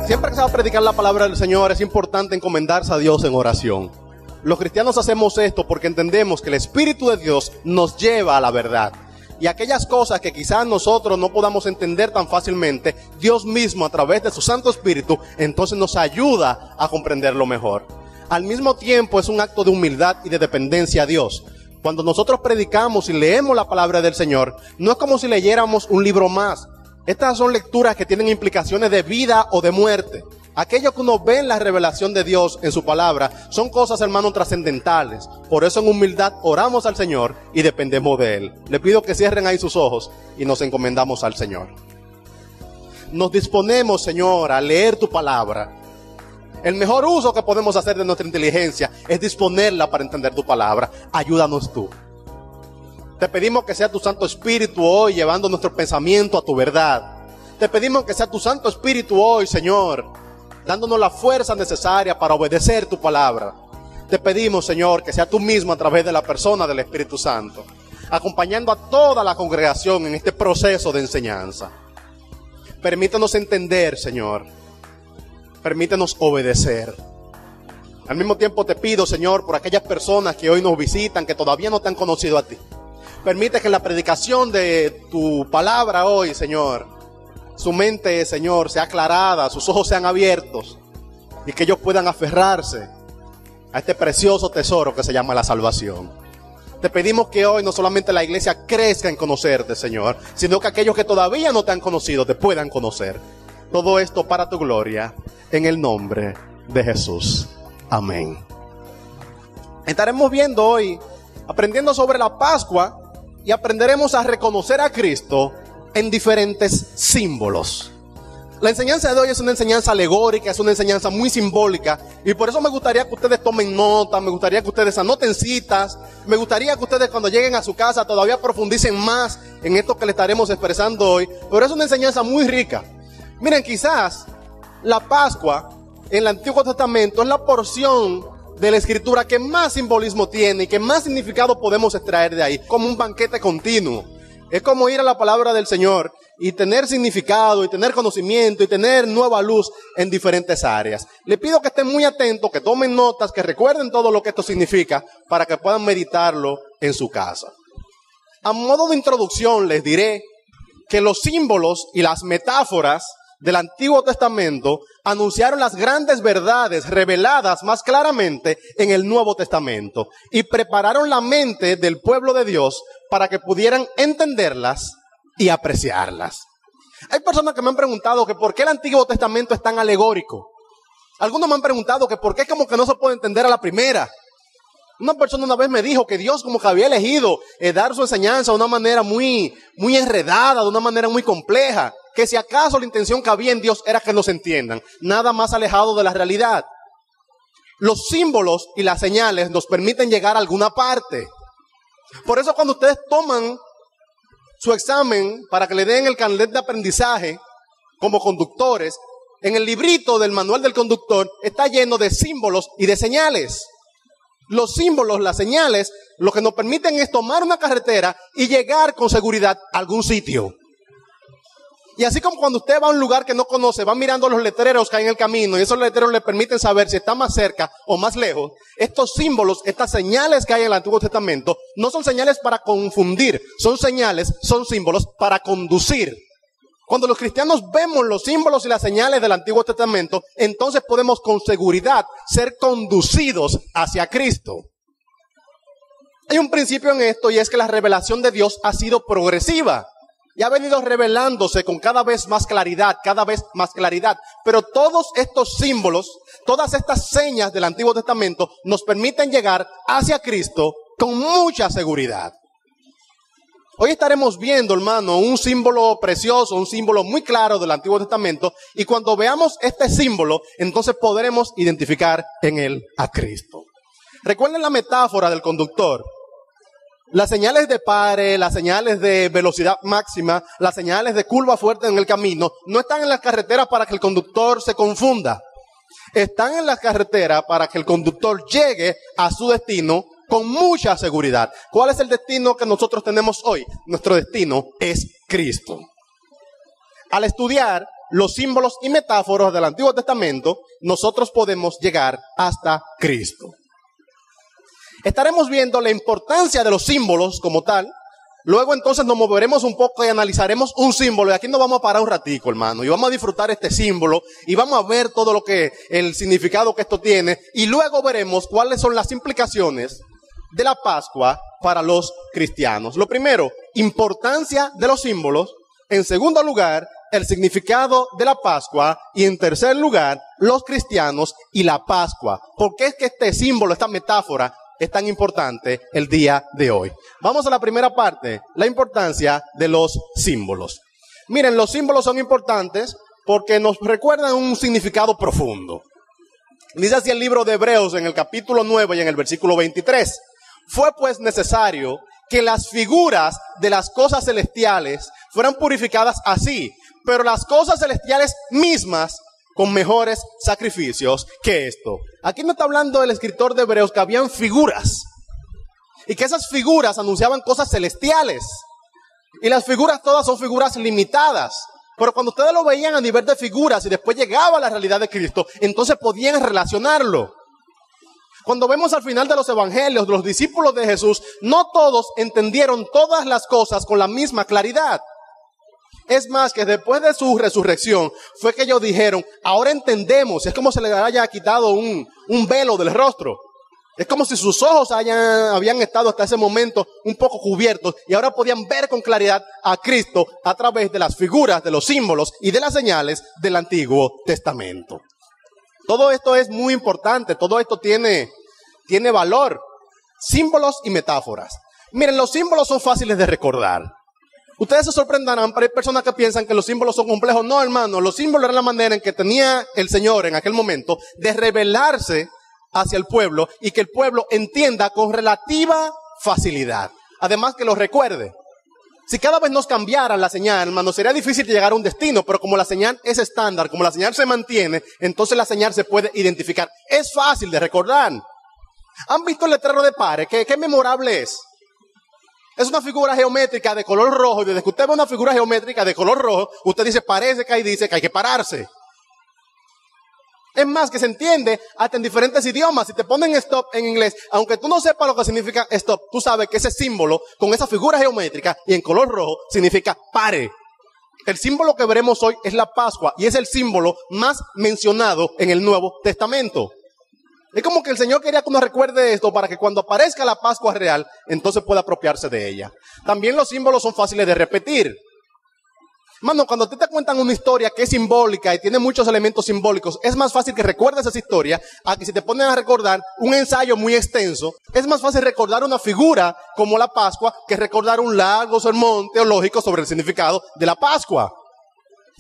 Siempre que se va a predicar la palabra del Señor es importante encomendarse a Dios en oración. Los cristianos hacemos esto porque entendemos que el Espíritu de Dios nos lleva a la verdad. Y aquellas cosas que quizás nosotros no podamos entender tan fácilmente, Dios mismo a través de su Santo Espíritu, entonces nos ayuda a comprenderlo mejor. Al mismo tiempo es un acto de humildad y de dependencia a Dios. Cuando nosotros predicamos y leemos la palabra del Señor, no es como si leyéramos un libro más. Estas son lecturas que tienen implicaciones de vida o de muerte. Aquello que uno ve en la revelación de Dios en su palabra son cosas, hermanos, trascendentales. Por eso en humildad oramos al Señor y dependemos de Él. Le pido que cierren ahí sus ojos y nos encomendamos al Señor. Nos disponemos, Señor, a leer tu palabra. El mejor uso que podemos hacer de nuestra inteligencia es disponerla para entender tu palabra. Ayúdanos tú. Te pedimos que sea tu Santo Espíritu hoy llevando nuestro pensamiento a tu verdad. Te pedimos que sea tu Santo Espíritu hoy, Señor, dándonos la fuerza necesaria para obedecer tu palabra. Te pedimos, Señor, que sea tú mismo a través de la persona del Espíritu Santo, acompañando a toda la congregación en este proceso de enseñanza. Permítenos entender, Señor. Permítenos obedecer. Al mismo tiempo te pido, Señor, por aquellas personas que hoy nos visitan, que todavía no te han conocido a ti. Permite que en la predicación de tu palabra hoy, Señor, su mente, Señor, sea aclarada, sus ojos sean abiertos y que ellos puedan aferrarse a este precioso tesoro que se llama la salvación. Te pedimos que hoy no solamente la iglesia crezca en conocerte, Señor, sino que aquellos que todavía no te han conocido te puedan conocer. Todo esto para tu gloria, en el nombre de Jesús. Amén. Estaremos viendo hoy, aprendiendo sobre la Pascua, y aprenderemos a reconocer a Cristo en diferentes símbolos. La enseñanza de hoy es una enseñanza alegórica, es una enseñanza muy simbólica, y por eso me gustaría que ustedes tomen nota, me gustaría que ustedes anoten citas, me gustaría que ustedes cuando lleguen a su casa todavía profundicen más en esto que le estaremos expresando hoy, pero es una enseñanza muy rica. Miren, quizás la Pascua en el Antiguo Testamento es la porción de la Escritura que más simbolismo tiene y que más significado podemos extraer de ahí, como un banquete continuo. Es como ir a la palabra del Señor y tener significado y tener conocimiento y tener nueva luz en diferentes áreas. Le pido que estén muy atentos, que tomen notas, que recuerden todo lo que esto significa para que puedan meditarlo en su casa. A modo de introducción les diré que los símbolos y las metáforas del Antiguo Testamento anunciaron las grandes verdades reveladas más claramente en el Nuevo Testamento y prepararon la mente del pueblo de Dios para que pudieran entenderlas y apreciarlas. Hay personas que me han preguntado que por qué el Antiguo Testamento es tan alegórico. Algunos me han preguntado que por qué como que no se puede entender a la primera. Una persona una vez me dijo que Dios como que había elegido dar su enseñanza de una manera muy enredada, de una manera muy compleja. Que si acaso la intención que había en Dios era que nos entiendan. Nada más alejado de la realidad. Los símbolos y las señales nos permiten llegar a alguna parte. Por eso cuando ustedes toman su examen para que le den el carnet de aprendizaje como conductores, en el librito del manual del conductor está lleno de símbolos y de señales. Los símbolos, las señales, lo que nos permiten es tomar una carretera y llegar con seguridad a algún sitio. Y así como cuando usted va a un lugar que no conoce, va mirando los letreros que hay en el camino y esos letreros le permiten saber si está más cerca o más lejos, estos símbolos, estas señales que hay en el Antiguo Testamento, no son señales para confundir, son señales, son símbolos para conducir. Cuando los cristianos vemos los símbolos y las señales del Antiguo Testamento, entonces podemos con seguridad ser conducidos hacia Cristo. Hay un principio en esto y es que la revelación de Dios ha sido progresiva. Y ha venido revelándose con cada vez más claridad. Pero todos estos símbolos, todas estas señas del Antiguo Testamento nos permiten llegar hacia Cristo con mucha seguridad. Hoy estaremos viendo, hermano, un símbolo precioso, un símbolo muy claro del Antiguo Testamento. Y cuando veamos este símbolo, entonces podremos identificar en él a Cristo. Recuerden la metáfora del conductor. Las señales de pare, las señales de velocidad máxima, las señales de curva fuerte en el camino, no están en las carreteras para que el conductor se confunda. Están en las carreteras para que el conductor llegue a su destino con mucha seguridad. ¿Cuál es el destino que nosotros tenemos hoy? Nuestro destino es Cristo. Al estudiar los símbolos y metáforas del Antiguo Testamento, nosotros podemos llegar hasta Cristo. Estaremos viendo la importancia de los símbolos como tal. Luego entonces nos moveremos un poco y analizaremos un símbolo. Y aquí nos vamos a parar un ratico, hermano. Y vamos a disfrutar este símbolo. Y vamos a ver todo lo que, el significado que esto tiene. Y luego veremos cuáles son las implicaciones de la Pascua para los cristianos. Lo primero, importancia de los símbolos. En segundo lugar, el significado de la Pascua. Y en tercer lugar, los cristianos y la Pascua. ¿Por qué es que este símbolo, esta metáfora, es tan importante el día de hoy? Vamos a la primera parte, la importancia de los símbolos. Miren, los símbolos son importantes porque nos recuerdan un significado profundo. Dice así el libro de Hebreos en el capítulo 9 y en el versículo 23. Fue pues necesario que las figuras de las cosas celestiales fueran purificadas así, pero las cosas celestiales mismas con mejores sacrificios que esto. Aquí no está hablando el escritor de Hebreos que habían figuras y que esas figuras anunciaban cosas celestiales. Y las figuras todas son figuras limitadas. Pero cuando ustedes lo veían a nivel de figuras y después llegaba a la realidad de Cristo, entonces podían relacionarlo. Cuando vemos al final de los evangelios, de los discípulos de Jesús, no todos entendieron todas las cosas con la misma claridad. Es más, que después de su resurrección, fue que ellos dijeron, ahora entendemos. Es como si le haya quitado un velo del rostro. Es como si sus ojos habían estado hasta ese momento un poco cubiertos y ahora podían ver con claridad a Cristo a través de las figuras, de los símbolos y de las señales del Antiguo Testamento. Todo esto es muy importante, todo esto tiene valor. Símbolos y metáforas. Miren, los símbolos son fáciles de recordar. Ustedes se sorprenderán, pero hay personas que piensan que los símbolos son complejos. No, hermano, los símbolos eran la manera en que tenía el Señor en aquel momento de revelarse hacia el pueblo y que el pueblo entienda con relativa facilidad. Además que lo recuerde. Si cada vez nos cambiara la señal, hermano, sería difícil llegar a un destino, pero como la señal es estándar, como la señal se mantiene, entonces la señal se puede identificar. Es fácil de recordar. ¿Han visto el letrero de pare? ¿Qué memorable es? Es una figura geométrica de color rojo, y desde que usted ve una figura geométrica de color rojo, usted dice parece que ahí dice que hay que pararse. Es más, que se entiende hasta en diferentes idiomas. Si te ponen stop en inglés, aunque tú no sepas lo que significa stop, tú sabes que ese símbolo, con esa figura geométrica y en color rojo, significa pare. El símbolo que veremos hoy es la Pascua, y es el símbolo más mencionado en el Nuevo Testamento. Es como que el Señor quería que uno recuerde esto para que cuando aparezca la Pascua real, entonces pueda apropiarse de ella. También los símbolos son fáciles de repetir. Mano, cuando te cuentan una historia que es simbólica y tiene muchos elementos simbólicos, es más fácil que recuerdes esa historia a que si te ponen a recordar un ensayo muy extenso. Es más fácil recordar una figura como la Pascua que recordar un largo sermón teológico sobre el significado de la Pascua.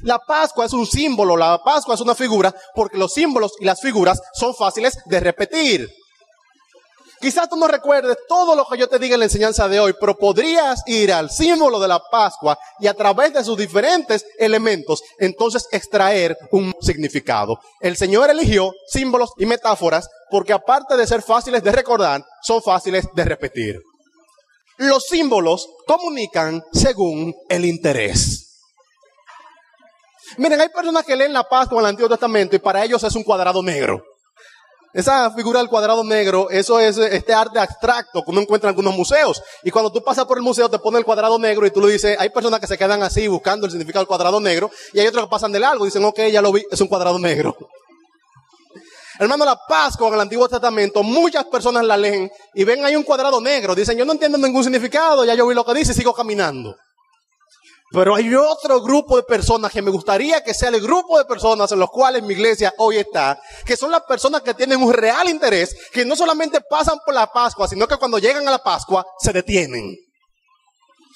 La Pascua es un símbolo, la Pascua es una figura, porque los símbolos y las figuras son fáciles de repetir. Quizás tú no recuerdes todo lo que yo te diga en la enseñanza de hoy, pero podrías ir al símbolo de la Pascua y a través de sus diferentes elementos, entonces extraer un significado. El Señor eligió símbolos y metáforas porque aparte de ser fáciles de recordar, son fáciles de repetir. Los símbolos comunican según el interés. Miren, hay personas que leen la Pascua en el Antiguo Testamento y para ellos es un cuadrado negro. Esa figura del cuadrado negro, eso es este arte abstracto que uno encuentra en algunos museos. Y cuando tú pasas por el museo te pone el cuadrado negro y tú le dices, hay personas que se quedan así buscando el significado del cuadrado negro y hay otros que pasan de largo y dicen, ok, ya lo vi, es un cuadrado negro. Hermano, la Pascua en el Antiguo Testamento, muchas personas la leen y ven ahí un cuadrado negro. Dicen, yo no entiendo ningún significado, ya yo vi lo que dice y sigo caminando. Pero hay otro grupo de personas que me gustaría que sea el grupo de personas en los cuales mi iglesia hoy está, que son las personas que tienen un real interés, que no solamente pasan por la Pascua, sino que cuando llegan a la Pascua se detienen.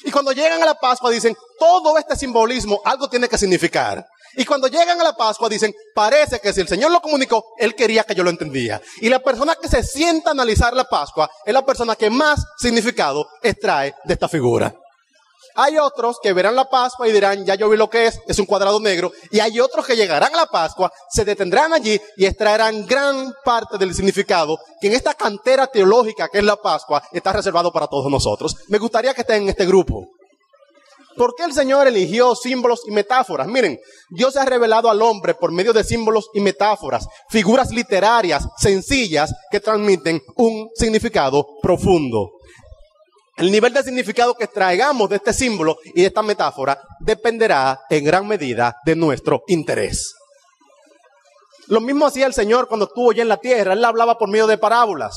Y cuando llegan a la Pascua dicen, todo este simbolismo algo tiene que significar. Y cuando llegan a la Pascua dicen, parece que si el Señor lo comunicó, Él quería que yo lo entendía. Y la persona que se sienta a analizar la Pascua es la persona que más significado extrae de esta figura. Hay otros que verán la Pascua y dirán, ya yo vi lo que es un cuadrado negro. Y hay otros que llegarán a la Pascua, se detendrán allí y extraerán gran parte del significado que en esta cantera teológica que es la Pascua está reservado para todos nosotros. Me gustaría que estén en este grupo. ¿Por qué el Señor eligió símbolos y metáforas? Miren, Dios se ha revelado al hombre por medio de símbolos y metáforas, figuras literarias sencillas que transmiten un significado profundo. El nivel de significado que traigamos de este símbolo y de esta metáfora dependerá en gran medida de nuestro interés. Lo mismo hacía el Señor cuando estuvo ya en la tierra. Él hablaba por medio de parábolas.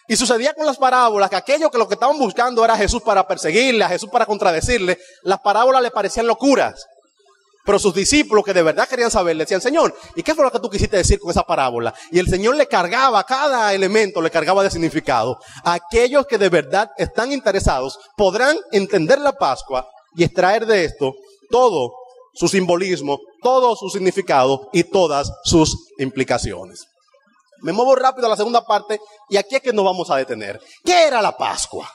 Y sucedía con las parábolas que aquellos que lo que estaban buscando era a Jesús para perseguirle, a Jesús para contradecirle, las parábolas le parecían locuras. Pero sus discípulos que de verdad querían saber, le decían, Señor, ¿y qué fue lo que tú quisiste decir con esa parábola? Y el Señor le cargaba, cada elemento le cargaba de significado. Aquellos que de verdad están interesados podrán entender la Pascua y extraer de esto todo su simbolismo, todo su significado y todas sus implicaciones. Me muevo rápido a la segunda parte y aquí es que nos vamos a detener. ¿Qué era la Pascua?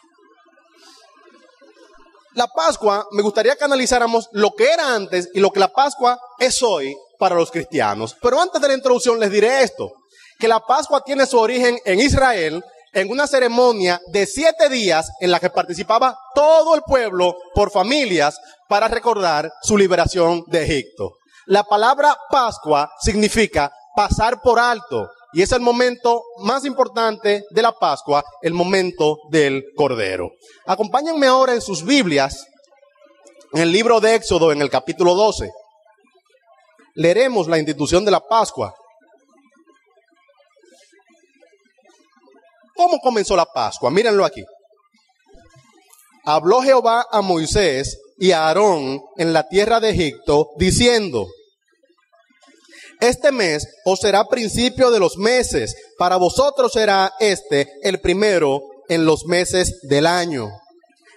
La Pascua, me gustaría que analizáramos lo que era antes y lo que la Pascua es hoy para los cristianos. Pero antes de la introducción les diré esto, que la Pascua tiene su origen en Israel, en una ceremonia de 7 días en la que participaba todo el pueblo por familias para recordar su liberación de Egipto. La palabra Pascua significa pasar por alto. Y es el momento más importante de la Pascua, el momento del Cordero. Acompáñenme ahora en sus Biblias, en el libro de Éxodo, en el capítulo 12. Leeremos la institución de la Pascua. ¿Cómo comenzó la Pascua? Mírenlo aquí. Habló Jehová a Moisés y a Aarón en la tierra de Egipto, diciendo: este mes os será principio de los meses, para vosotros será el primero en los meses del año.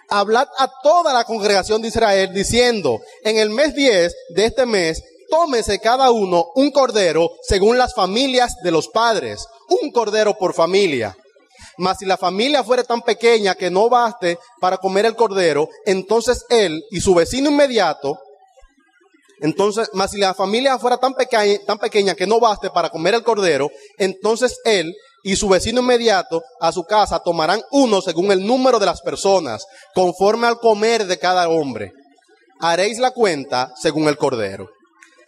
Hablad a toda la congregación de Israel diciendo: en el mes 10 de este mes, tómese cada uno un cordero según las familias de los padres, un cordero por familia. Mas si la familia fuere tan pequeña que no baste para comer el cordero, entonces él y su vecino inmediato, mas si la familia fuera tan pequeña que no baste para comer el cordero, entonces él y su vecino inmediato a su casa tomarán uno según el número de las personas, conforme al comer de cada hombre. Haréis la cuenta según el cordero.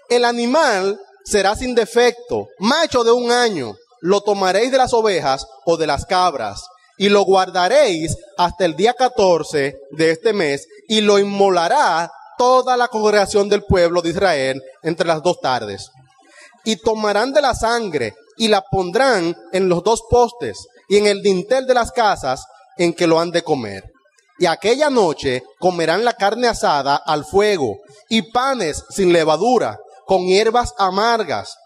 El animal será sin defecto, macho de 1 año. Lo tomaréis de las ovejas o de las cabras, y lo guardaréis hasta el día 14 de este mes, y lo inmolará toda la congregación del pueblo de Israel entre las 2 tardes. Y tomarán de la sangre y la pondrán en los 2 postes y en el dintel de las casas en que lo han de comer. Y aquella noche comerán la carne asada al fuego y panes sin levadura, con hierbas amargas.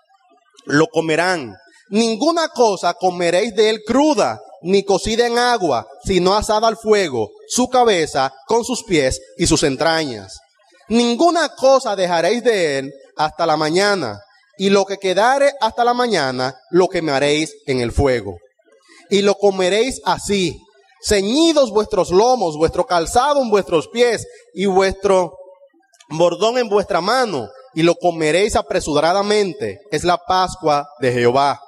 Lo comerán. Ninguna cosa comeréis de él cruda, ni cocida en agua, sino asada al fuego, su cabeza con sus pies y sus entrañas. Ninguna cosa dejaréis de él hasta la mañana, y lo que quedare hasta la mañana lo quemaréis en el fuego. Y lo comeréis así, ceñidos vuestros lomos, vuestro calzado en vuestros pies, y vuestro bordón en vuestra mano, y lo comeréis apresuradamente. Es la Pascua de Jehová.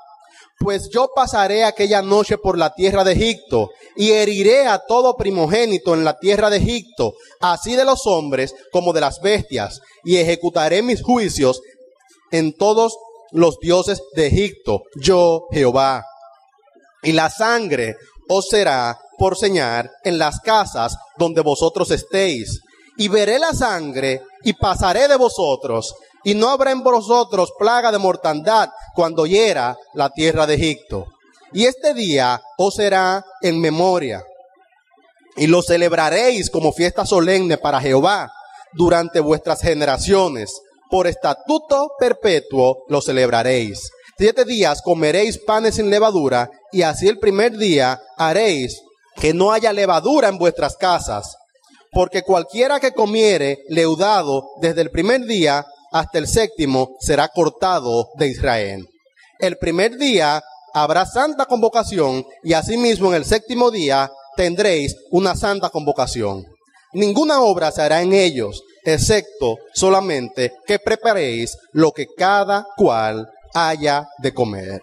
Pues yo pasaré aquella noche por la tierra de Egipto, y heriré a todo primogénito en la tierra de Egipto, así de los hombres como de las bestias, y ejecutaré mis juicios en todos los dioses de Egipto, yo Jehová. Y la sangre os será por señal en las casas donde vosotros estéis, y veré la sangre, y pasaré de vosotros, y no habrá en vosotros plaga de mortandad cuando hiera la tierra de Egipto. Y este día os será en memoria, y lo celebraréis como fiesta solemne para Jehová durante vuestras generaciones. Por estatuto perpetuo lo celebraréis. 7 días comeréis panes sin levadura, y así el primer día haréis que no haya levadura en vuestras casas. Porque cualquiera que comiere leudado desde el primer día hasta el 7º será cortado de Israel. El primer día habrá santa convocación, y asimismo en el 7º día tendréis una santa convocación. Ninguna obra se hará en ellos, excepto solamente que preparéis lo que cada cual haya de comer.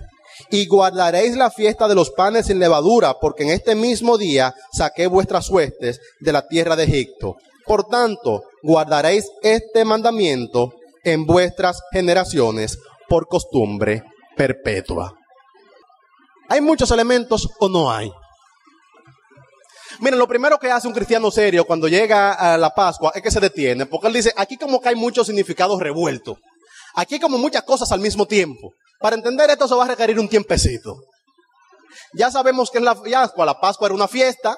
Y guardaréis la fiesta de los panes sin levadura, porque en este mismo día saqué vuestras huestes de la tierra de Egipto. Por tanto, guardaréis este mandamiento en vuestras generaciones por costumbre perpetua. ¿Hay muchos elementos o no hay? Miren, lo primero que hace un cristiano serio cuando llega a la Pascua es que se detiene, porque él dice, aquí como que hay muchos significados revueltos. Aquí hay como muchas cosas al mismo tiempo. Para entender esto se va a requerir un tiempecito. Ya sabemos que es la Pascua era una fiesta.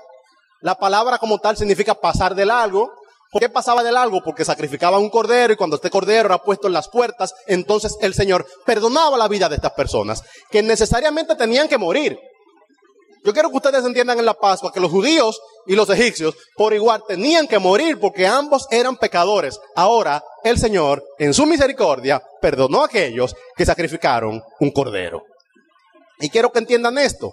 La palabra como tal significa pasar de largo. ¿Por qué pasaba de largo? Porque sacrificaba un cordero y cuando este cordero era puesto en las puertas, entonces el Señor perdonaba la vida de estas personas que necesariamente tenían que morir. Yo quiero que ustedes entiendan en la Pascua que los judíos y los egipcios por igual tenían que morir porque ambos eran pecadores. Ahora el Señor en su misericordia perdonó a aquellos que sacrificaron un cordero. Y quiero que entiendan esto.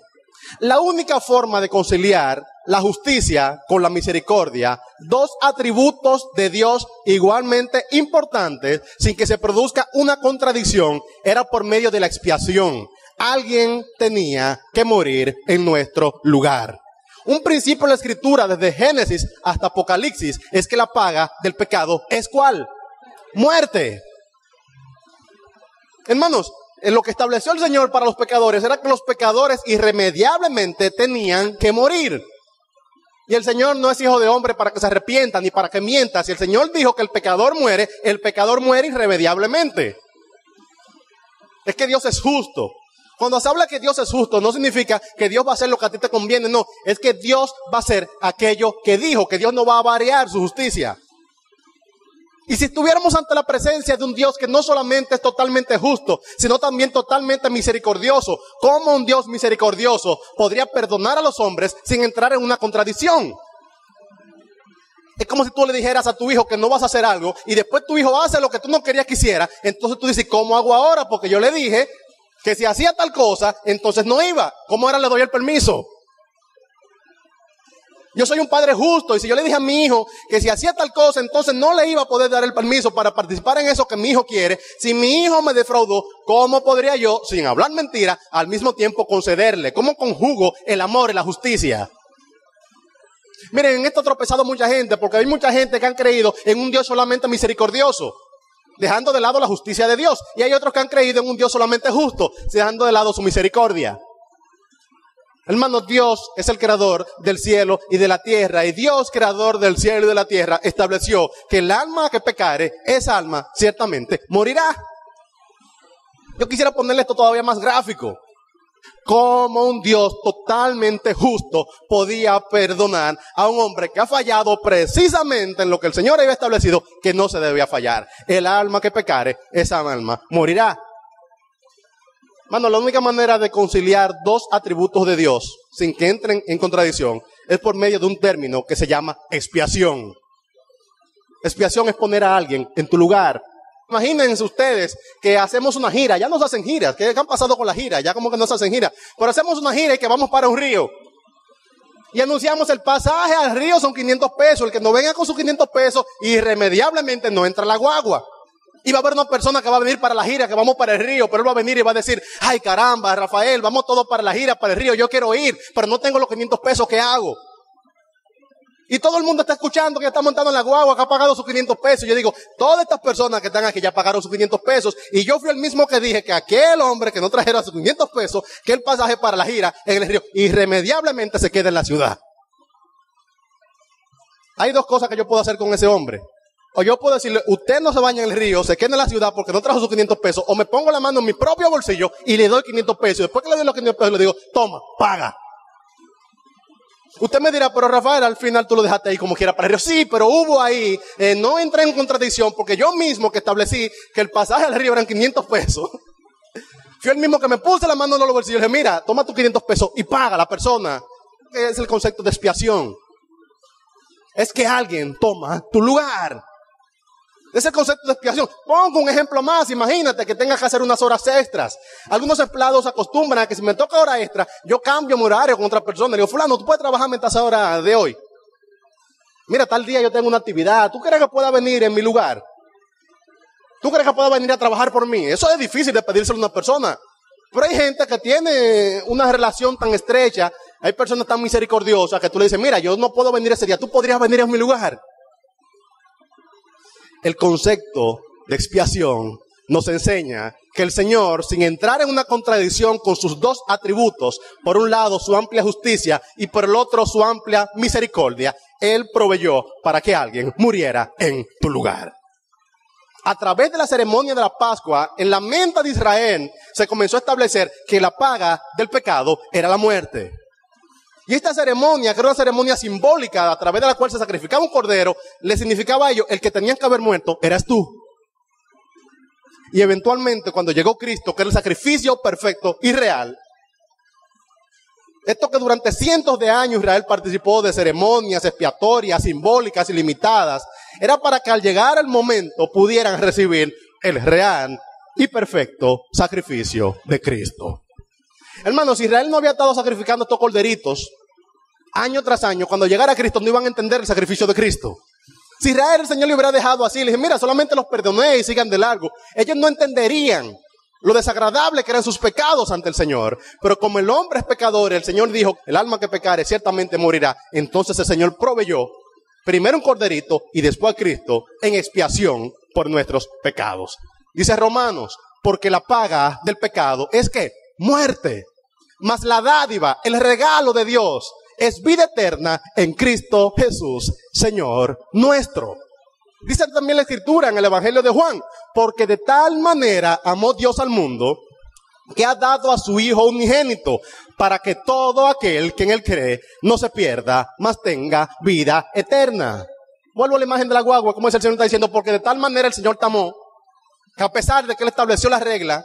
La única forma de conciliar la justicia con la misericordia, dos atributos de Dios igualmente importantes, sin que se produzca una contradicción, era por medio de la expiación. Alguien tenía que morir en nuestro lugar. Un principio de la Escritura, desde Génesis hasta Apocalipsis, es que la paga del pecado es ¿cuál? Muerte. Hermanos, lo que estableció el Señor para los pecadores era que los pecadores irremediablemente tenían que morir. Y el Señor no es hijo de hombre para que se arrepienta ni para que mienta. Si el Señor dijo que el pecador muere irremediablemente. Es que Dios es justo. Cuando se habla que Dios es justo, no significa que Dios va a hacer lo que a ti te conviene, no. Es que Dios va a hacer aquello que dijo, que Dios no va a variar su justicia. Y si estuviéramos ante la presencia de un Dios que no solamente es totalmente justo, sino también totalmente misericordioso, ¿cómo un Dios misericordioso podría perdonar a los hombres sin entrar en una contradicción? Es como si tú le dijeras a tu hijo que no vas a hacer algo y después tu hijo hace lo que tú no querías que hiciera. Entonces tú dices, ¿cómo hago ahora? Porque yo le dije que si hacía tal cosa, entonces no iba. ¿Cómo ahora le doy el permiso? Yo soy un padre justo y si yo le dije a mi hijo que si hacía tal cosa, entonces no le iba a poder dar el permiso para participar en eso que mi hijo quiere. Si mi hijo me defraudó, ¿cómo podría yo, sin hablar mentira, al mismo tiempo concederle? ¿Cómo conjugo el amor y la justicia? Miren, en esto ha tropezado mucha gente porque hay mucha gente que han creído en un Dios solamente misericordioso, dejando de lado la justicia de Dios. Y hay otros que han creído en un Dios solamente justo, dejando de lado su misericordia. Hermanos, Dios es el creador del cielo y de la tierra. Y Dios, creador del cielo y de la tierra, estableció que el alma que pecare, esa alma ciertamente morirá. Yo quisiera ponerle esto todavía más gráfico. ¿Cómo un Dios totalmente justo podía perdonar a un hombre que ha fallado precisamente en lo que el Señor había establecido que no se debía fallar? El alma que pecare, esa alma morirá. Mano, la única manera de conciliar dos atributos de Dios sin que entren en contradicción es por medio de un término que se llama expiación. Expiación es poner a alguien en tu lugar. Imagínense ustedes que hacemos una gira, ya no se hacen giras, ¿qué han pasado con la gira? Ya como que no se hacen giras, pero hacemos una gira y que vamos para un río. Y anunciamos el pasaje al río son 500 pesos, el que no venga con sus 500 pesos irremediablemente no entra a la guagua. Y va a haber una persona que va a venir para la gira, que vamos para el río, pero él va a venir y va a decir, ay caramba, Rafael, vamos todos para la gira, para el río, yo quiero ir, pero no tengo los 500 pesos, ¿qué hago? Y todo el mundo está escuchando que ya está montando en la guagua, que ha pagado sus 500 pesos. Yo digo, todas estas personas que están aquí ya pagaron sus 500 pesos. Y yo fui el mismo que dije que aquel hombre que no trajera sus 500 pesos, que el pasaje para la gira en el río, irremediablemente se quede en la ciudad. Hay dos cosas que yo puedo hacer con ese hombre. O yo puedo decirle, usted no se baña en el río, se queda en la ciudad porque no trajo sus 500 pesos. O me pongo la mano en mi propio bolsillo y le doy 500 pesos. Y después que le doy los 500 pesos le digo, toma, paga. Usted me dirá, pero Rafael, al final tú lo dejaste ahí como quiera para el río. Sí, pero hubo ahí, no entré en contradicción porque yo mismo que establecí que el pasaje al río eran 500 pesos. Fui el mismo que me puse la mano en los bolsillos y le dije, mira, toma tus 500 pesos y paga a la persona. Es el concepto de expiación. Es que alguien toma tu lugar. Es el concepto de expiación. Pongo un ejemplo más. Imagínate que tengas que hacer unas horas extras. Algunos empleados acostumbran a que si me toca hora extra, yo cambio mi horario con otra persona. Le digo, fulano, tú puedes trabajar mientras hora de hoy. Mira, tal día yo tengo una actividad. ¿Tú crees que pueda venir en mi lugar? ¿Tú crees que pueda venir a trabajar por mí? Eso es difícil de pedírselo a una persona. Pero hay gente que tiene una relación tan estrecha. Hay personas tan misericordiosas que tú le dices, mira, yo no puedo venir ese día. Tú podrías venir en mi lugar. El concepto de expiación nos enseña que el Señor, sin entrar en una contradicción con sus dos atributos, por un lado su amplia justicia y por el otro su amplia misericordia, Él proveyó para que alguien muriera en tu lugar. A través de la ceremonia de la Pascua, en la mente de Israel se comenzó a establecer que la paga del pecado era la muerte. Y esta ceremonia, que era una ceremonia simbólica a través de la cual se sacrificaba un cordero, le significaba a ellos, el que tenían que haber muerto eras tú. Y eventualmente cuando llegó Cristo, que era el sacrificio perfecto y real, esto que durante cientos de años Israel participó de ceremonias expiatorias, simbólicas y limitadas, era para que al llegar el momento pudieran recibir el real y perfecto sacrificio de Cristo. Hermanos, Israel no había estado sacrificando estos corderitos año tras año. Cuando llegara Cristo no iban a entender el sacrificio de Cristo. Si Israel el Señor le hubiera dejado así, le dije, mira, solamente los perdoné y sigan de largo, ellos no entenderían lo desagradable que eran sus pecados ante el Señor. Pero como el hombre es pecador, el Señor dijo, el alma que pecare ciertamente morirá. Entonces el Señor proveyó primero un corderito y después a Cristo en expiación por nuestros pecados. Dice Romanos, porque la paga del pecado es ¿qué? Muerte. Mas la dádiva, el regalo de Dios, es vida eterna en Cristo Jesús, Señor nuestro. Dice también la Escritura en el Evangelio de Juan, porque de tal manera amó Dios al mundo, que ha dado a su Hijo unigénito, para que todo aquel que en Él cree no se pierda, mas tenga vida eterna. Vuelvo a la imagen de la guagua, como es el Señor está diciendo, porque de tal manera el Señor te amó, que a pesar de que Él estableció la regla,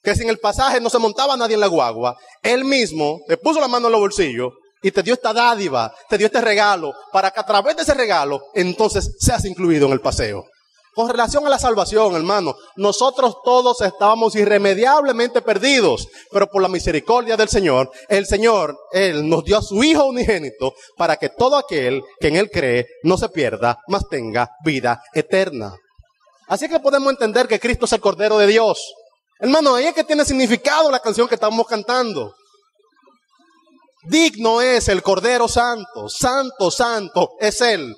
que sin el pasaje no se montaba nadie en la guagua, Él mismo te puso la mano en los bolsillos y te dio esta dádiva, te dio este regalo, para que a través de ese regalo, entonces seas incluido en el paseo. Con relación a la salvación, hermano, nosotros todos estábamos irremediablemente perdidos, pero por la misericordia del Señor, Él nos dio a su Hijo unigénito, para que todo aquel que en Él cree no se pierda, mas tenga vida eterna. Así que podemos entender que Cristo es el Cordero de Dios. Hermano, ahí es que tiene significado la canción que estamos cantando. Digno es el Cordero Santo, santo, santo es Él.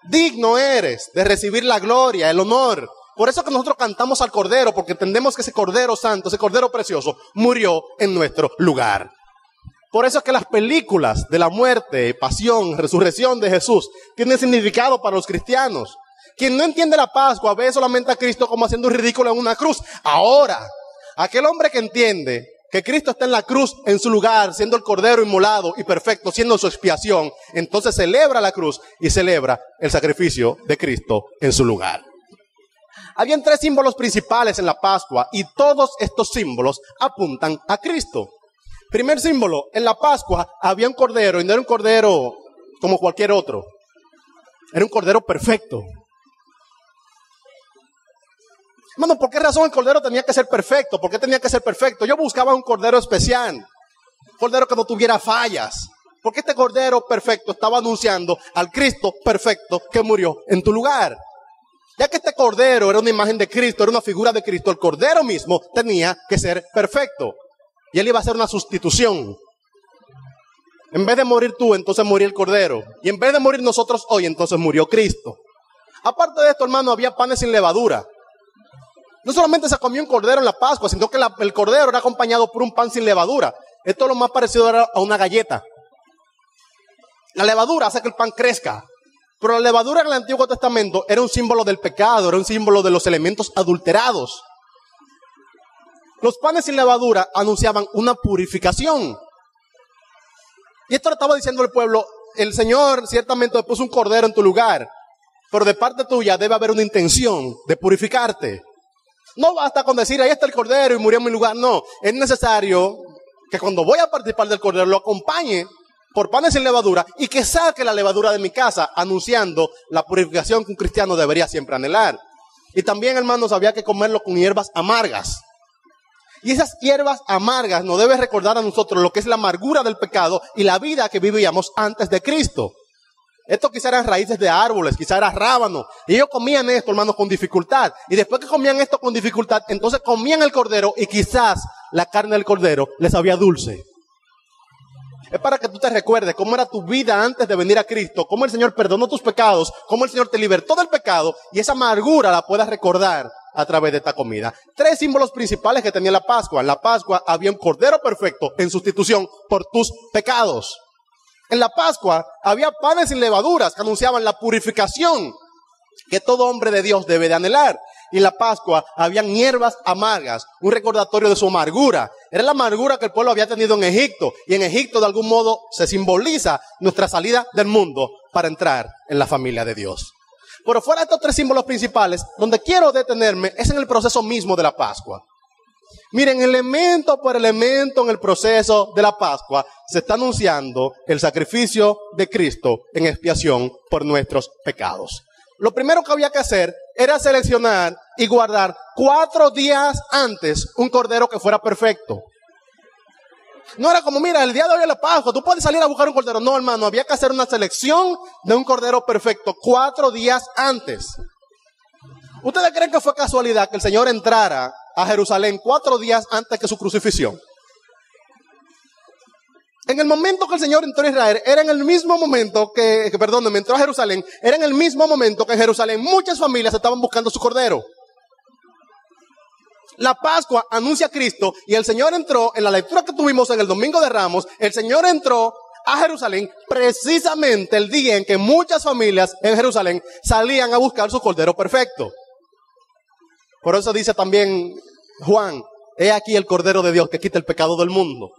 Digno eres de recibir la gloria, el honor. Por eso que nosotros cantamos al Cordero, porque entendemos que ese Cordero Santo, ese Cordero Precioso, murió en nuestro lugar. Por eso es que las películas de la muerte, pasión, resurrección de Jesús tienen significado para los cristianos. Quien no entiende la Pascua ve solamente a Cristo como haciendo un ridículo en una cruz. Ahora, aquel hombre que entiende que Cristo está en la cruz en su lugar, siendo el Cordero inmolado y perfecto, siendo su expiación, entonces celebra la cruz y celebra el sacrificio de Cristo en su lugar. Habían 3 símbolos principales en la Pascua y todos estos símbolos apuntan a Cristo. Primer símbolo, en la Pascua había un cordero y no era un cordero como cualquier otro. Era un cordero perfecto. Hermano, ¿por qué razón el cordero tenía que ser perfecto? ¿Por qué tenía que ser perfecto? Yo buscaba un cordero especial, un cordero que no tuviera fallas. Porque este cordero perfecto estaba anunciando al Cristo perfecto que murió en tu lugar. Ya que este cordero era una imagen de Cristo, era una figura de Cristo, el cordero mismo tenía que ser perfecto. Y él iba a hacer una sustitución. En vez de morir tú, entonces murió el cordero. Y en vez de morir nosotros hoy, entonces murió Cristo. Aparte de esto, hermano, había panes sin levadura. No solamente se comió un cordero en la Pascua, sino que el cordero era acompañado por un pan sin levadura. Esto es lo más parecido a una galleta. La levadura hace que el pan crezca. Pero la levadura en el Antiguo Testamento era un símbolo del pecado, era un símbolo de los elementos adulterados. Los panes sin levadura anunciaban una purificación. Y esto lo estaba diciendo el pueblo, el Señor ciertamente puso un cordero en tu lugar, pero de parte tuya debe haber una intención de purificarte. No basta con decir, ahí está el cordero y murió en mi lugar. No, es necesario que cuando voy a participar del cordero lo acompañe por panes sin levadura y que saque la levadura de mi casa, anunciando la purificación que un cristiano debería siempre anhelar. Y también, hermanos, había que comerlo con hierbas amargas. Y esas hierbas amargas nos deben recordar a nosotros lo que es la amargura del pecado y la vida que vivíamos antes de Cristo. Esto quizá eran raíces de árboles, quizá era rábano. Y ellos comían esto, hermanos, con dificultad. Y después que comían esto con dificultad, entonces comían el cordero y quizás la carne del cordero les sabía dulce. Es para que tú te recuerdes cómo era tu vida antes de venir a Cristo, cómo el Señor perdonó tus pecados, cómo el Señor te libertó del pecado y esa amargura la puedas recordar a través de esta comida. 3 símbolos principales que tenía la Pascua. En la Pascua había un cordero perfecto en sustitución por tus pecados. En la Pascua había panes sin levaduras que anunciaban la purificación que todo hombre de Dios debe de anhelar. Y en la Pascua habían hierbas amargas, un recordatorio de su amargura. Era la amargura que el pueblo había tenido en Egipto. Y en Egipto de algún modo se simboliza nuestra salida del mundo para entrar en la familia de Dios. Pero fuera de estos 3 símbolos principales, donde quiero detenerme es en el proceso mismo de la Pascua. Miren, elemento por elemento en el proceso de la Pascua se está anunciando el sacrificio de Cristo en expiación por nuestros pecados. Lo primero que había que hacer era seleccionar y guardar 4 días antes un cordero que fuera perfecto. No era como, mira, el día de hoy es la Pascua, tú puedes salir a buscar un cordero. No, hermano, había que hacer una selección de un cordero perfecto 4 días antes. ¿Ustedes creen que fue casualidad que el Señor entrara a Jerusalén 4 días antes que su crucifixión? En el momento que el Señor entró a Israel, era en el mismo momento entró a Jerusalén, era en el mismo momento que en Jerusalén muchas familias estaban buscando su cordero. La Pascua anuncia a Cristo y el Señor entró, en la lectura que tuvimos en el Domingo de Ramos, el Señor entró a Jerusalén precisamente el día en que muchas familias en Jerusalén salían a buscar su cordero perfecto. Por eso dice también Juan, he aquí el Cordero de Dios que quita el pecado del mundo.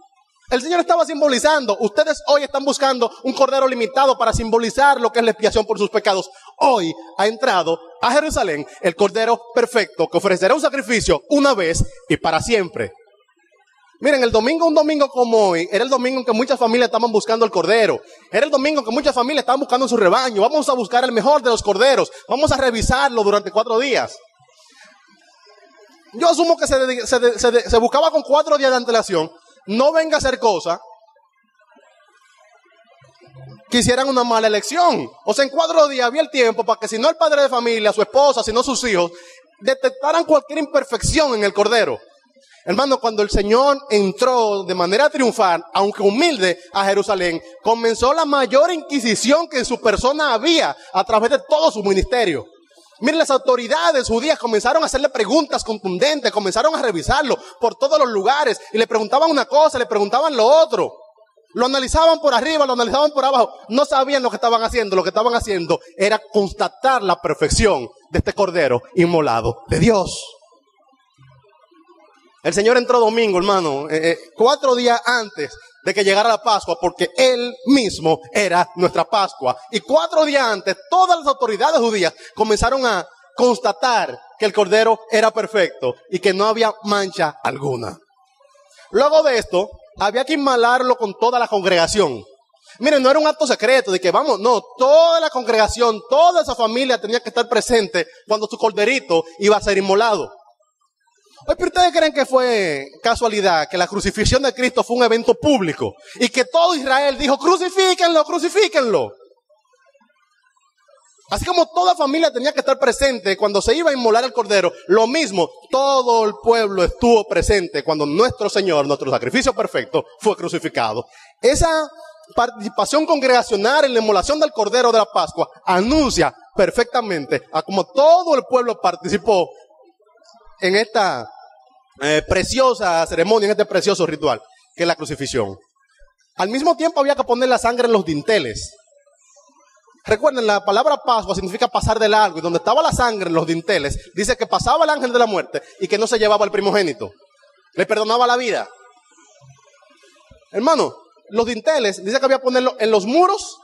El Señor estaba simbolizando, ustedes hoy están buscando un cordero limitado para simbolizar lo que es la expiación por sus pecados. Hoy ha entrado a Jerusalén el cordero perfecto que ofrecerá un sacrificio una vez y para siempre. Miren, un domingo como hoy, era el domingo en que muchas familias estaban buscando el cordero. Era el domingo en que muchas familias estaban buscando su rebaño. Vamos a buscar el mejor de los corderos. Vamos a revisarlo durante 4 días. Yo asumo que se buscaba con 4 días de antelación. No venga a hacer cosas que hicieran una mala elección. O sea, en 4 días había el tiempo para que si no el padre de familia, su esposa, si no sus hijos, detectaran cualquier imperfección en el cordero. Hermano, cuando el Señor entró de manera triunfal, aunque humilde, a Jerusalén, comenzó la mayor inquisición que en su persona había a través de todo su ministerio. Miren, las autoridades judías comenzaron a hacerle preguntas contundentes, comenzaron a revisarlo por todos los lugares y le preguntaban una cosa, le preguntaban lo otro. Lo analizaban por arriba, lo analizaban por abajo. No sabían lo que estaban haciendo. Lo que estaban haciendo era constatar la perfección de este cordero inmolado de Dios. El Señor entró domingo, hermano, 4 días antes de que llegara la Pascua, porque Él mismo era nuestra Pascua. Y 4 días antes, todas las autoridades judías comenzaron a constatar que el cordero era perfecto y que no había mancha alguna. Luego de esto, había que inmolarlo con toda la congregación. Miren, no era un acto secreto de que vamos, no, toda la congregación, toda esa familia tenía que estar presente cuando su corderito iba a ser inmolado. Oye, pero ustedes creen que fue casualidad que la crucifixión de Cristo fue un evento público y que todo Israel dijo, crucifíquenlo, crucifíquenlo. Así como toda familia tenía que estar presente cuando se iba a inmolar el cordero, lo mismo, todo el pueblo estuvo presente cuando nuestro Señor, nuestro sacrificio perfecto, fue crucificado. Esa participación congregacional en la inmolación del cordero de la Pascua anuncia perfectamente a como todo el pueblo participó en esta preciosa ceremonia, en este precioso ritual, que es la crucifixión. Al mismo tiempo había que poner la sangre en los dinteles. Recuerden, la palabra Pascua significa pasar de largo, y donde estaba la sangre en los dinteles, dice que pasaba el ángel de la muerte y que no se llevaba el primogénito. Le perdonaba la vida. Hermano, los dinteles, dice que había que ponerlo en los muros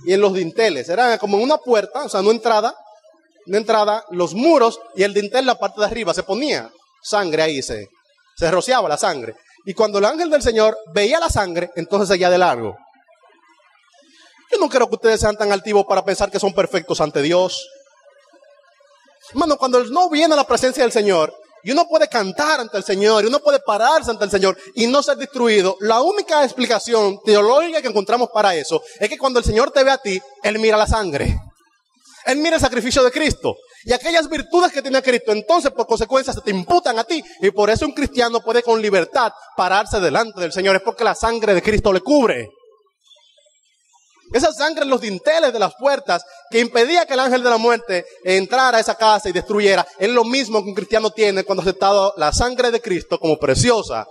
y en los dinteles. Era como en una puerta, o sea, no entrada, los muros y el dintel, la parte de arriba, se ponía sangre ahí, se rociaba la sangre. Y cuando el ángel del Señor veía la sangre, entonces seguía de largo. Yo no quiero que ustedes sean tan altivos para pensar que son perfectos ante Dios. Hermano, cuando no viene a la presencia del Señor, y uno puede cantar ante el Señor, y uno puede pararse ante el Señor y no ser destruido, la única explicación teológica que encontramos para eso es que cuando el Señor te ve a ti, Él mira la sangre. Él mira el sacrificio de Cristo. Y aquellas virtudes que tiene Cristo, entonces por consecuencia se te imputan a ti. Y por eso un cristiano puede con libertad pararse delante del Señor. Es porque la sangre de Cristo le cubre. Esa sangre en los dinteles de las puertas que impedía que el ángel de la muerte entrara a esa casa y destruyera, es lo mismo que un cristiano tiene cuando ha aceptado la sangre de Cristo como preciosa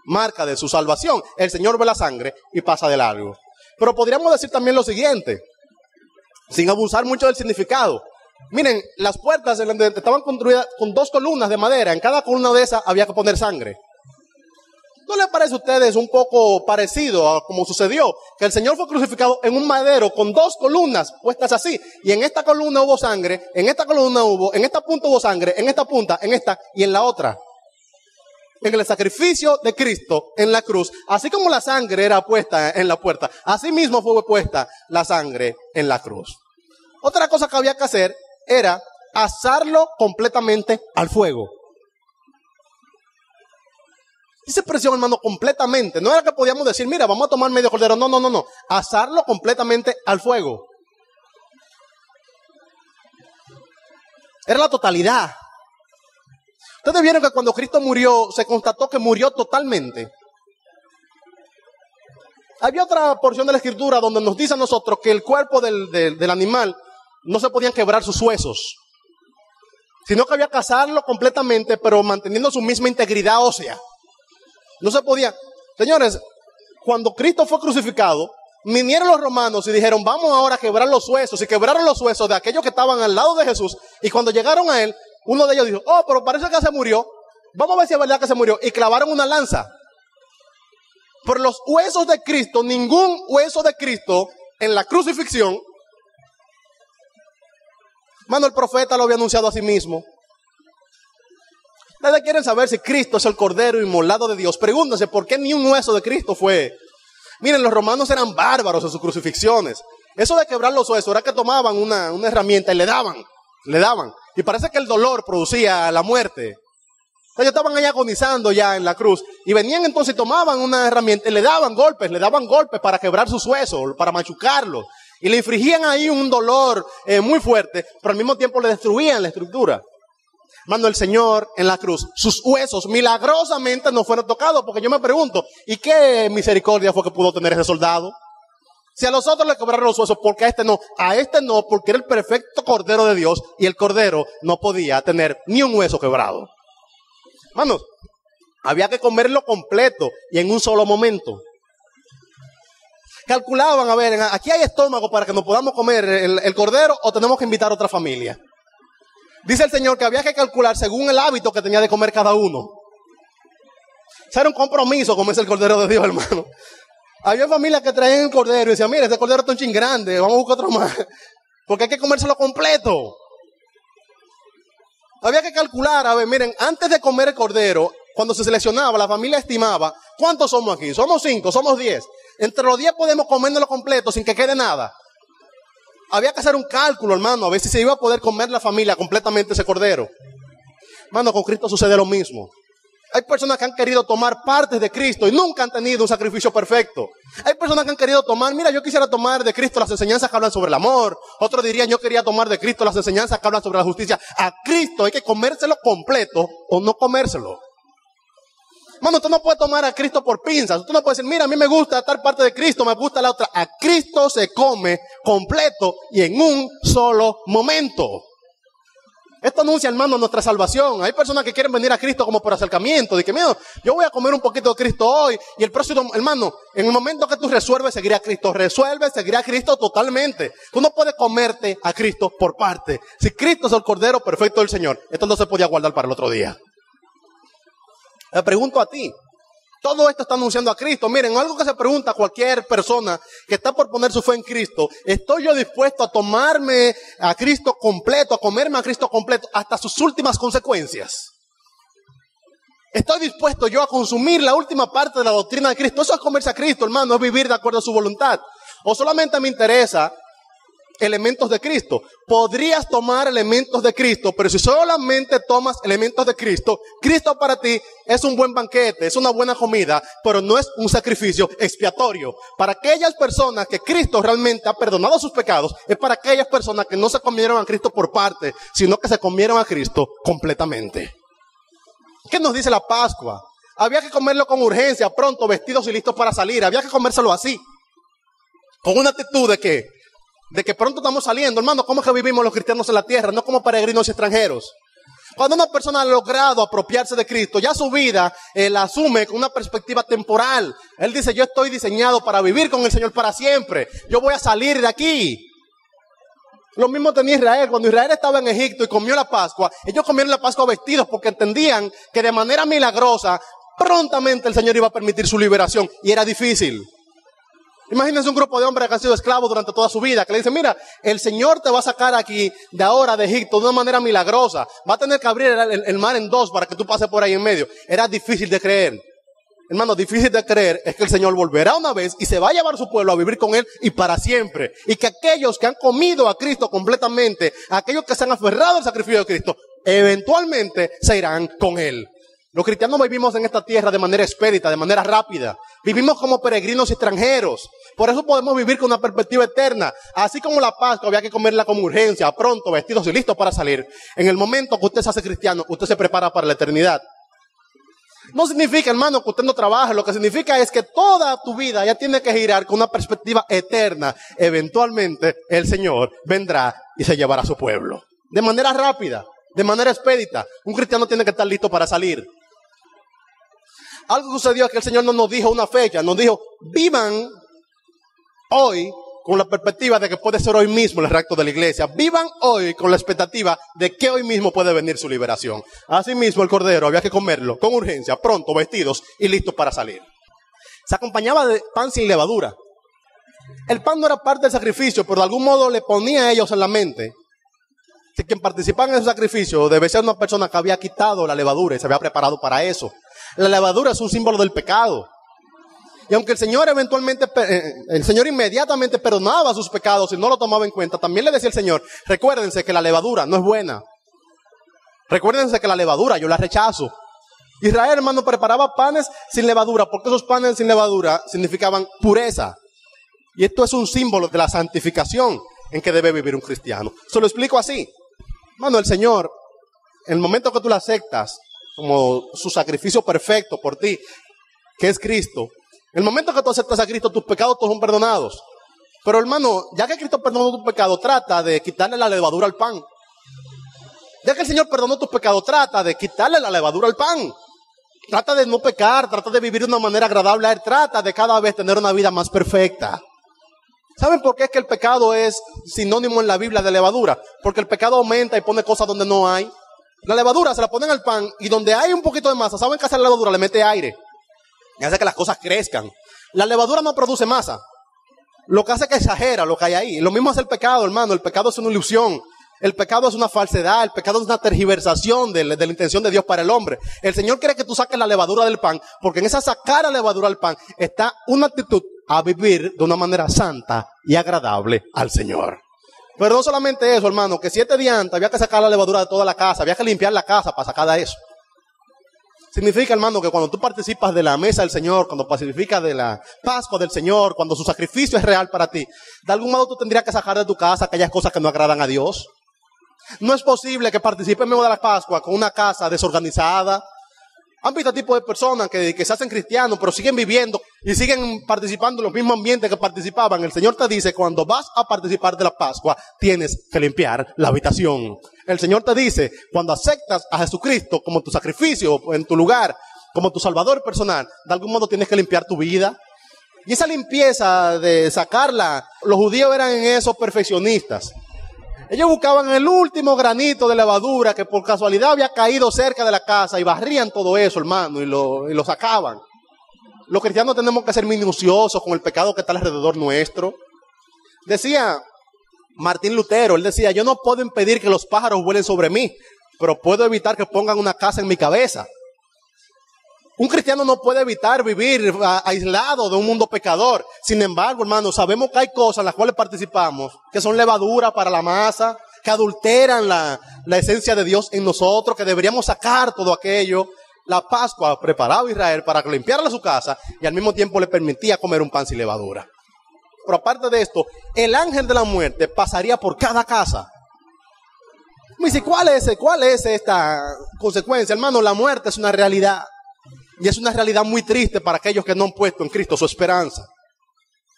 marca de su salvación. El Señor ve la sangre y pasa de largo. Pero podríamos decir también lo siguiente, sin abusar mucho del significado. Miren, las puertas estaban construidas con 2 columnas de madera. En cada columna de esas había que poner sangre. ¿No les parece a ustedes un poco parecido a como sucedió? Que el Señor fue crucificado en un madero con 2 columnas puestas así. Y en esta columna hubo sangre, en esta columna hubo, en esta punta hubo sangre, en esta punta, en esta y en la otra. En el sacrificio de Cristo en la cruz, así como la sangre era puesta en la puerta, así mismo fue puesta la sangre en la cruz. Otra cosa que había que hacer era asarlo completamente al fuego. Esa expresión, hermano, completamente. No era que podíamos decir, mira, vamos a tomar medio cordero. No. Asarlo completamente al fuego. Era la totalidad. Ustedes vieron que cuando Cristo murió, se constató que murió totalmente. Había otra porción de la Escritura donde nos dice a nosotros que el cuerpo del animal no se podían quebrar sus huesos, sino que había que asarlo completamente, pero manteniendo su misma integridad ósea. No se podía. Señores, cuando Cristo fue crucificado, vinieron los romanos y dijeron, vamos ahora a quebrar los huesos. Y quebraron los huesos de aquellos que estaban al lado de Jesús. Y cuando llegaron a él, uno de ellos dijo, oh, pero parece que se murió. Vamos a ver si es verdad que se murió. Y clavaron una lanza. Por los huesos de Cristo, ningún hueso de Cristo en la crucifixión. Mano, el profeta lo había anunciado a sí mismo. Ustedes quieren saber si Cristo es el Cordero inmolado de Dios. Pregúntense por qué ni un hueso de Cristo fue. Miren, los romanos eran bárbaros en sus crucifixiones. Eso de quebrar los huesos era que tomaban una herramienta y le daban. Y parece que el dolor producía la muerte. Ellos estaban ahí agonizando ya en la cruz. Y venían entonces y tomaban una herramienta y le daban golpes para quebrar sus huesos, para machucarlos. Y le infligían ahí un dolor muy fuerte, pero al mismo tiempo le destruían la estructura. Mando el Señor en la cruz, sus huesos milagrosamente no fueron tocados, porque yo me pregunto, ¿y qué misericordia fue que pudo tener ese soldado? Si a los otros le quebraron los huesos, ¿por qué a este no? A este no, porque era el perfecto Cordero de Dios, y el Cordero no podía tener ni un hueso quebrado. Hermanos, había que comerlo completo y en un solo momento. Calculaban, a ver, aquí hay estómago para que nos podamos comer el Cordero, o tenemos que invitar a otra familia. Dice el Señor que había que calcular según el hábito que tenía de comer cada uno. O sea, era un compromiso comerse el Cordero de Dios, hermano. Había familias que traían el Cordero y decían, mira, este Cordero está un chin grande, vamos a buscar otro más. Porque hay que comérselo completo. Había que calcular, a ver, miren, antes de comer el Cordero, cuando se seleccionaba, la familia estimaba, ¿cuántos somos aquí? ¿Somos 5? ¿Somos 10? Entre los 10 podemos comérnoslo completo sin que quede nada. Había que hacer un cálculo, hermano, a ver si se iba a poder comer la familia completamente ese Cordero. Hermano, con Cristo sucede lo mismo. Hay personas que han querido tomar partes de Cristo y nunca han tenido un sacrificio perfecto. Hay personas que han querido tomar, mira, yo quisiera tomar de Cristo las enseñanzas que hablan sobre el amor. Otros dirían, yo quería tomar de Cristo las enseñanzas que hablan sobre la justicia. A Cristo hay que comérselo completo o no comérselo. Hermano, usted no puede tomar a Cristo por pinzas. Usted no puede decir, mira, a mí me gusta tal parte de Cristo, me gusta la otra. A Cristo se come completo y en un solo momento. Esto anuncia, hermano, nuestra salvación. Hay personas que quieren venir a Cristo como por acercamiento. De que, mira, yo voy a comer un poquito de Cristo hoy. Y el próximo, hermano, en el momento que tú resuelves seguir a Cristo, totalmente. Tú no puedes comerte a Cristo por parte. Si Cristo es el Cordero perfecto del Señor, esto no se podía guardar para el otro día. Le pregunto a ti, todo esto está anunciando a Cristo. Miren, algo que se pregunta a cualquier persona que está por poner su fe en Cristo, ¿estoy yo dispuesto a tomarme a Cristo completo, a comerme a Cristo completo hasta sus últimas consecuencias? ¿Estoy dispuesto yo a consumir la última parte de la doctrina de Cristo? Eso es comerse a Cristo, hermano, es vivir de acuerdo a su voluntad. ¿O solamente me interesa elementos de Cristo. Podrías tomar elementos de Cristo, pero si solamente tomas elementos de Cristo, Cristo para ti es un buen banquete, es una buena comida, pero no es un sacrificio expiatorio. Para aquellas personas que Cristo realmente ha perdonado sus pecados, es para aquellas personas que no se comieron a Cristo por parte, sino que se comieron a Cristo completamente. ¿Qué nos dice la Pascua? Había que comerlo con urgencia, pronto, vestidos y listos para salir. Había que comérselo así, con una actitud de que pronto estamos saliendo. Hermano, ¿cómo es que vivimos los cristianos en la tierra? No como peregrinos y extranjeros. Cuando una persona ha logrado apropiarse de Cristo, ya su vida la asume con una perspectiva temporal. Él dice, yo estoy diseñado para vivir con el Señor para siempre. Yo voy a salir de aquí. Lo mismo tenía Israel. Cuando Israel estaba en Egipto y comió la Pascua, ellos comieron la Pascua vestidos porque entendían que de manera milagrosa, prontamente el Señor iba a permitir su liberación. Y era difícil. Imagínense un grupo de hombres que han sido esclavos durante toda su vida, que le dicen, mira, el Señor te va a sacar aquí, de ahora, de Egipto, de una manera milagrosa. Va a tener que abrir el mar en dos para que tú pases por ahí en medio. Era difícil de creer. Hermano, difícil de creer es que el Señor volverá una vez y se va a llevar a su pueblo a vivir con Él y para siempre. Y que aquellos que han comido a Cristo completamente, aquellos que se han aferrado al sacrificio de Cristo, eventualmente se irán con Él. Los cristianos vivimos en esta tierra de manera expedita, de manera rápida. Vivimos como peregrinos extranjeros. Por eso podemos vivir con una perspectiva eterna. Así como la Pascua había que comerla con urgencia, pronto, vestidos y listos para salir. En el momento que usted se hace cristiano, usted se prepara para la eternidad. No significa, hermano, que usted no trabaje. Lo que significa es que toda tu vida ya tiene que girar con una perspectiva eterna. Eventualmente el Señor vendrá y se llevará a su pueblo. De manera rápida, de manera expedita. Un cristiano tiene que estar listo para salir. Algo sucedió que el Señor no nos dijo una fecha, nos dijo, vivan hoy con la perspectiva de que puede ser hoy mismo el rapto de la iglesia. Vivan hoy con la expectativa de que hoy mismo puede venir su liberación. Asimismo, el cordero había que comerlo con urgencia, pronto, vestidos y listos para salir. Se acompañaba de pan sin levadura. El pan no era parte del sacrificio, pero de algún modo le ponía a ellos en la mente que quien participaba en ese sacrificio debe ser una persona que había quitado la levadura y se había preparado para eso. La levadura es un símbolo del pecado. Y aunque el Señor inmediatamente perdonaba sus pecados y no lo tomaba en cuenta, también le decía el Señor, recuérdense que la levadura no es buena. Recuérdense que la levadura yo la rechazo. Israel, hermano, preparaba panes sin levadura, porque esos panes sin levadura significaban pureza. Y esto es un símbolo de la santificación en que debe vivir un cristiano. Se lo explico así. Hermano, el Señor, en el momento que tú lo aceptas como su sacrificio perfecto por ti, que es Cristo, en el momento que tú aceptas a Cristo, tus pecados todos son perdonados. Pero hermano, ya que Cristo perdonó tus pecados, trata de quitarle la levadura al pan. Ya que el Señor perdonó tus pecados, trata de quitarle la levadura al pan. Trata de no pecar, trata de vivir de una manera agradable a Él, trata de cada vez tener una vida más perfecta. ¿Saben por qué es que el pecado es sinónimo en la Biblia de levadura? Porque el pecado aumenta y pone cosas donde no hay. La levadura se la ponen al pan y donde hay un poquito de masa, ¿saben qué hace la levadura? Le mete aire y hace que las cosas crezcan. La levadura no produce masa. Lo que hace es que exagera lo que hay ahí. Lo mismo hace el pecado, hermano. El pecado es una ilusión. El pecado es una falsedad. El pecado es una tergiversación de la intención de Dios para el hombre. El Señor quiere que tú saques la levadura del pan, porque en esa sacar la levadura del pan está una actitud a vivir de una manera santa y agradable al Señor. Pero no solamente eso, hermano, que 7 días antes había que sacar la levadura de toda la casa, había que limpiar la casa para sacar de eso. Significa, hermano, que cuando tú participas de la mesa del Señor, cuando participas de la Pascua del Señor, cuando su sacrificio es real para ti, de algún modo tú tendrías que sacar de tu casa aquellas cosas que no agradan a Dios. No es posible que participes en medio de la Pascua con una casa desorganizada. ¿Han visto tipo de personas que se hacen cristianos, pero siguen viviendo y siguen participando en los mismos ambientes que participaban? El Señor te dice, cuando vas a participar de la Pascua, tienes que limpiar la habitación. El Señor te dice, cuando aceptas a Jesucristo como tu sacrificio en tu lugar, como tu salvador personal, de algún modo tienes que limpiar tu vida. Y esa limpieza de sacarla, los judíos eran en eso perfeccionistas. Ellos buscaban el último granito de levadura que por casualidad había caído cerca de la casa y barrían todo eso, hermano, y lo sacaban. Los cristianos tenemos que ser minuciosos con el pecado que está alrededor nuestro. Decía Martín Lutero, él decía, yo no puedo impedir que los pájaros vuelen sobre mí, pero puedo evitar que pongan una casa en mi cabeza. Un cristiano no puede evitar vivir aislado de un mundo pecador. Sin embargo, hermanos, sabemos que hay cosas en las cuales participamos que son levadura para la masa, que adulteran la esencia de Dios en nosotros, que deberíamos sacar todo aquello. La Pascua preparaba a Israel para que limpiara su casa y al mismo tiempo le permitía comer un pan sin levadura. Pero aparte de esto, el ángel de la muerte pasaría por cada casa. Me dice, ¿cuál es esta consecuencia? Hermano, la muerte es una realidad. Y es una realidad muy triste para aquellos que no han puesto en Cristo su esperanza.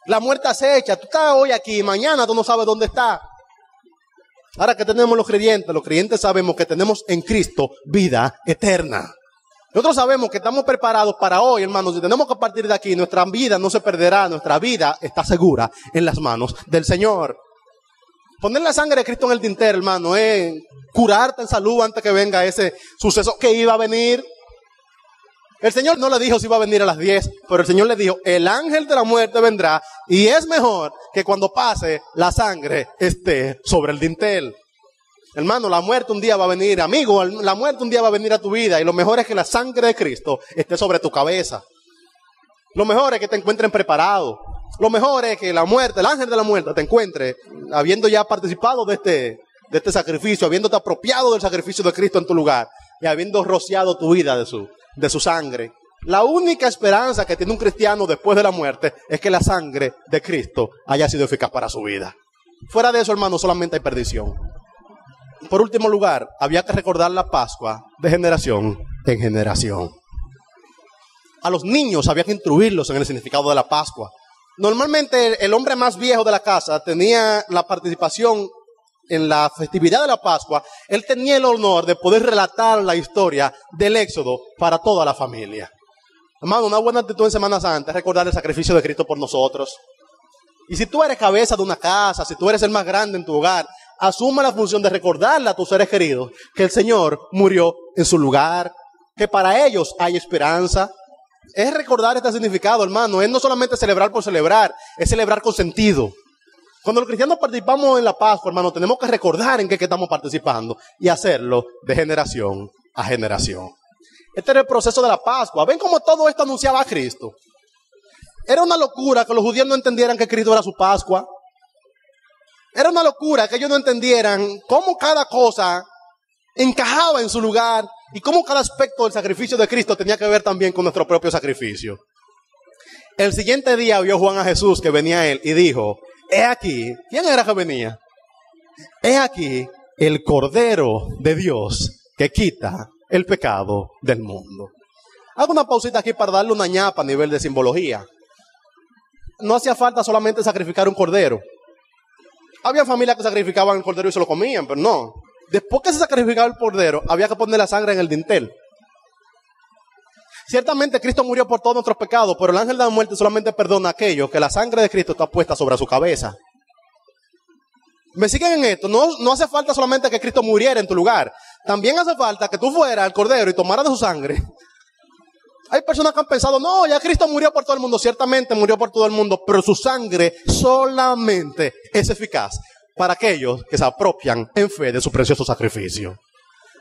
La muerte acecha. Tú estás hoy aquí, mañana tú no sabes dónde está. Ahora que tenemos los creyentes sabemos que tenemos en Cristo vida eterna. Nosotros sabemos que estamos preparados para hoy, hermanos, y tenemos que partir de aquí. Nuestra vida no se perderá, nuestra vida está segura en las manos del Señor. Poner la sangre de Cristo en el tintero, hermano, es curarte en salud antes que venga ese suceso que iba a venir. El Señor no le dijo si iba a venir a las 10, pero el Señor le dijo, el ángel de la muerte vendrá y es mejor que cuando pase la sangre esté sobre el dintel. Hermano, la muerte un día va a venir, amigo, la muerte un día va a venir a tu vida y lo mejor es que la sangre de Cristo esté sobre tu cabeza. Lo mejor es que te encuentren preparado. Lo mejor es que la muerte, el ángel de la muerte te encuentre habiendo ya participado de este sacrificio, habiéndote apropiado del sacrificio de Cristo en tu lugar y habiendo rociado tu vida de su sangre. La única esperanza que tiene un cristiano después de la muerte es que la sangre de Cristo haya sido eficaz para su vida. Fuera de eso, hermano, solamente hay perdición. Por último lugar, había que recordar la Pascua de generación en generación. A los niños había que instruirlos en el significado de la Pascua. Normalmente el hombre más viejo de la casa tenía la participación en la festividad de la Pascua. Él tenía el honor de poder relatar la historia del Éxodo para toda la familia. Hermano, una buena actitud en Semana Santa es recordar el sacrificio de Cristo por nosotros. Y si tú eres cabeza de una casa, si tú eres el más grande en tu hogar, asuma la función de recordarle a tus seres queridos que el Señor murió en su lugar, que para ellos hay esperanza. Es recordar este significado, hermano. Es no solamente celebrar por celebrar, es celebrar con sentido. Cuando los cristianos participamos en la Pascua, hermano, tenemos que recordar en qué estamos participando y hacerlo de generación a generación. Este era el proceso de la Pascua. ¿Ven cómo todo esto anunciaba a Cristo? Era una locura que los judíos no entendieran que Cristo era su Pascua. Era una locura que ellos no entendieran cómo cada cosa encajaba en su lugar y cómo cada aspecto del sacrificio de Cristo tenía que ver también con nuestro propio sacrificio. El siguiente día vio Juan a Jesús que venía a él y dijo, he aquí, ¿quién era que venía? He aquí el Cordero de Dios que quita el pecado del mundo. Hago una pausita aquí para darle una ñapa a nivel de simbología. No hacía falta solamente sacrificar un cordero. Había familias que sacrificaban el cordero y se lo comían, pero no. Después que se sacrificaba el cordero, había que poner la sangre en el dintel. Ciertamente Cristo murió por todos nuestros pecados, pero el ángel de la muerte solamente perdona a aquellos que la sangre de Cristo está puesta sobre su cabeza. ¿Me siguen en esto? No hace falta solamente que Cristo muriera en tu lugar. También hace falta que tú fueras al cordero y tomaras de su sangre. Hay personas que han pensado, no, ya Cristo murió por todo el mundo. Ciertamente murió por todo el mundo, pero su sangre solamente es eficaz para aquellos que se apropian en fe de su precioso sacrificio.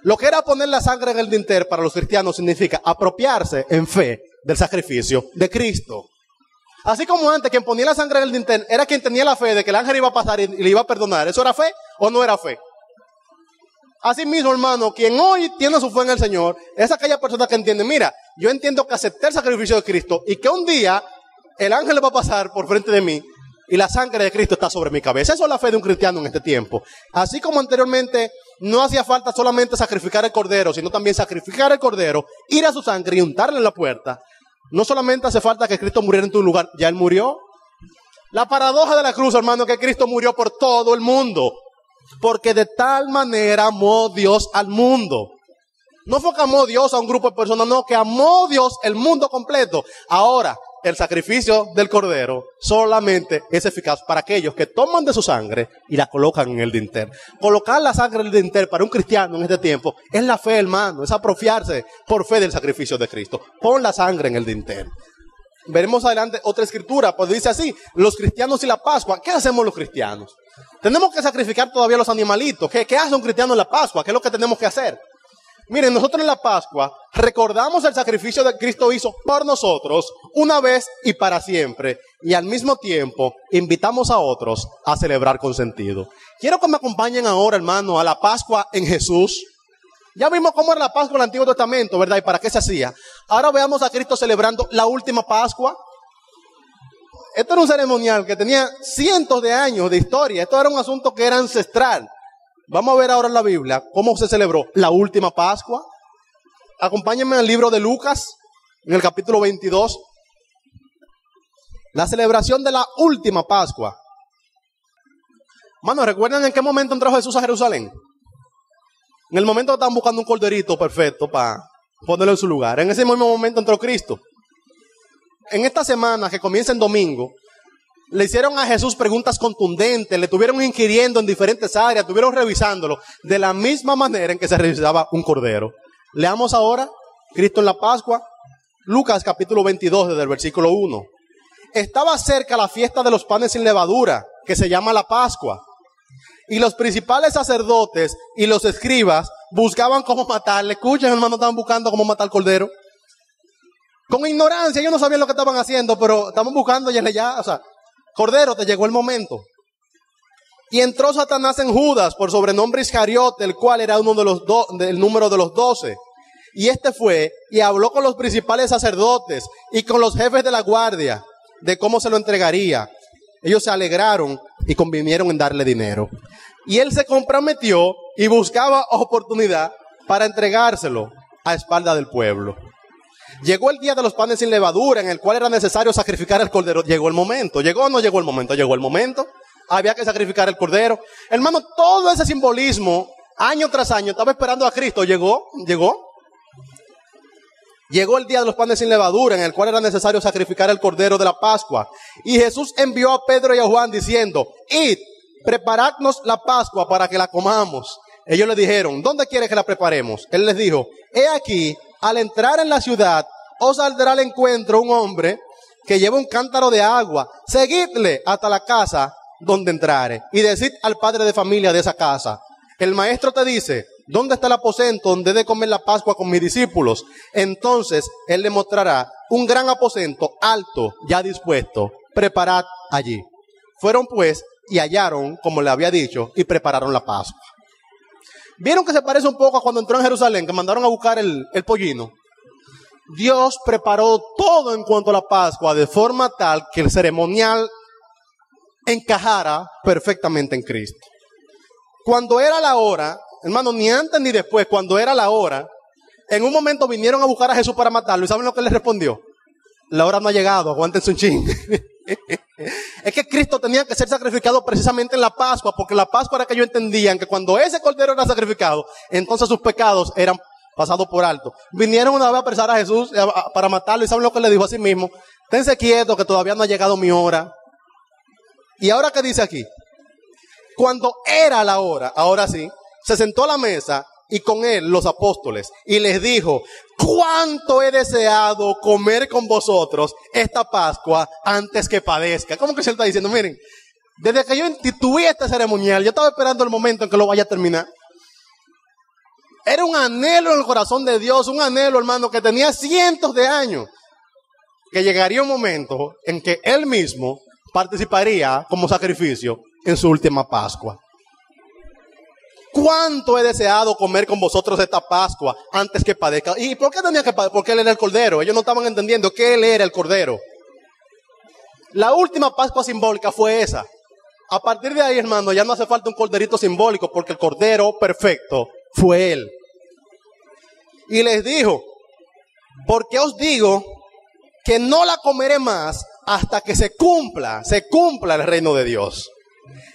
Lo que era poner la sangre en el dintel para los cristianos significa apropiarse en fe del sacrificio de Cristo. Así como antes quien ponía la sangre en el dintel era quien tenía la fe de que el ángel iba a pasar y le iba a perdonar. ¿Eso era fe o no era fe? Así mismo, hermano, quien hoy tiene su fe en el Señor es aquella persona que entiende, mira, yo entiendo que acepté el sacrificio de Cristo y que un día el ángel va a pasar por frente de mí y la sangre de Cristo está sobre mi cabeza. Eso es la fe de un cristiano en este tiempo. Así como anteriormente no hacía falta solamente sacrificar el cordero, sino también sacrificar el cordero, ir a su sangre y untarle en la puerta. No solamente hace falta que Cristo muriera en tu lugar, ya Él murió. La paradoja de la cruz, hermano, es que Cristo murió por todo el mundo. Porque de tal manera amó Dios al mundo. No fue que amó Dios a un grupo de personas, no, que amó Dios el mundo completo. Ahora, el sacrificio del cordero solamente es eficaz para aquellos que toman de su sangre y la colocan en el dintel. Colocar la sangre en el dintel para un cristiano en este tiempo es la fe, hermano, es apropiarse por fe del sacrificio de Cristo. Pon la sangre en el dintel. Veremos adelante otra escritura, pues dice así, los cristianos y la Pascua. ¿Qué hacemos los cristianos? Tenemos que sacrificar todavía los animalitos. ¿Qué hace un cristiano en la Pascua? ¿Qué es lo que tenemos que hacer? Miren, nosotros en la Pascua recordamos el sacrificio que Cristo hizo por nosotros una vez y para siempre. Y al mismo tiempo invitamos a otros a celebrar con sentido. Quiero que me acompañen ahora, hermano, a la Pascua en Jesús. Ya vimos cómo era la Pascua en el Antiguo Testamento, ¿verdad? Y para qué se hacía. Ahora veamos a Cristo celebrando la última Pascua. Esto era un ceremonial que tenía cientos de años de historia. Esto era un asunto que era ancestral. Vamos a ver ahora en la Biblia cómo se celebró la última Pascua. Acompáñenme al libro de Lucas, en el capítulo 22. La celebración de la última Pascua. Mano, ¿recuerdan en qué momento entró Jesús a Jerusalén? En el momento que estaban buscando un corderito perfecto para ponerlo en su lugar. En ese mismo momento entró Cristo. En esta semana que comienza en domingo, le hicieron a Jesús preguntas contundentes, le estuvieron inquiriendo en diferentes áreas, estuvieron revisándolo de la misma manera en que se revisaba un cordero. Leamos ahora Cristo en la Pascua, Lucas capítulo 22 desde el versículo 1. Estaba cerca la fiesta de los panes sin levadura, que se llama la Pascua. Y los principales sacerdotes y los escribas buscaban cómo matarle. Escuchen, hermano, estaban buscando cómo matar al cordero. Con ignorancia, ellos no sabían lo que estaban haciendo, pero estaban buscando ya, Cordero, te llegó el momento. Y entró Satanás en Judas, por sobrenombre Iscariote, el cual era uno de los del número de los 12. Y este fue y habló con los principales sacerdotes y con los jefes de la guardia de cómo se lo entregaría. Ellos se alegraron y convinieron en darle dinero. Y él se comprometió y buscaba oportunidad para entregárselo a espalda del pueblo. Llegó el día de los panes sin levadura, en el cual era necesario sacrificar el cordero. Llegó el momento. ¿Llegó o no llegó el momento? Llegó el momento. Había que sacrificar el cordero. Hermano, todo ese simbolismo, año tras año, estaba esperando a Cristo. Llegó. Llegó el día de los panes sin levadura, en el cual era necesario sacrificar el cordero de la Pascua. Y Jesús envió a Pedro y a Juan diciendo: id, preparadnos la Pascua para que la comamos. Ellos le dijeron: ¿dónde quieres que la preparemos? Él les dijo: he aquí, al entrar en la ciudad, os saldrá al encuentro un hombre que lleva un cántaro de agua. Seguidle hasta la casa donde entrare y decid al padre de familia de esa casa: el maestro te dice, ¿dónde está el aposento donde he de comer la Pascua con mis discípulos? Entonces él le mostrará un gran aposento alto, ya dispuesto. Preparad allí. Fueron pues y hallaron como le había dicho y prepararon la Pascua. ¿Vieron que se parece un poco a cuando entró en Jerusalén, que mandaron a buscar el pollino? Dios preparó todo en cuanto a la Pascua de forma tal que el ceremonial encajara perfectamente en Cristo. Cuando era la hora, hermano, ni antes ni después, cuando era la hora, en un momento vinieron a buscar a Jesús para matarlo. ¿Y saben lo que él les respondió? La hora no ha llegado, aguántense un chin. Es que Cristo tenía que ser sacrificado precisamente en la Pascua, porque la Pascua era que ellos entendían que cuando ese cordero era sacrificado, entonces sus pecados eran pasados por alto. Vinieron una vez a apresar a Jesús para matarlo, y ¿saben lo que le dijo a sí mismo? Tense quieto, que todavía no ha llegado mi hora. ¿Y ahora qué dice aquí? Cuando era la hora, ahora sí, se sentó a la mesa y con él los apóstoles y les dijo: cuánto he deseado comer con vosotros esta Pascua antes que padezca. ¿Cómo que se está diciendo? Miren, desde que yo instituí este ceremonial, yo estaba esperando el momento en que lo vaya a terminar. Era un anhelo en el corazón de Dios, un anhelo, hermano, que tenía cientos de años, que llegaría un momento en que él mismo participaría como sacrificio en su última Pascua. ¿Cuánto he deseado comer con vosotros esta Pascua antes que padezca? ¿Y por qué tenía que padecer? Porque él era el Cordero. Ellos no estaban entendiendo que él era el Cordero. La última Pascua simbólica fue esa. A partir de ahí, hermano, ya no hace falta un corderito simbólico, porque el Cordero perfecto fue él. Y les dijo: porque os digo que no la comeré más hasta que se cumpla el reino de Dios.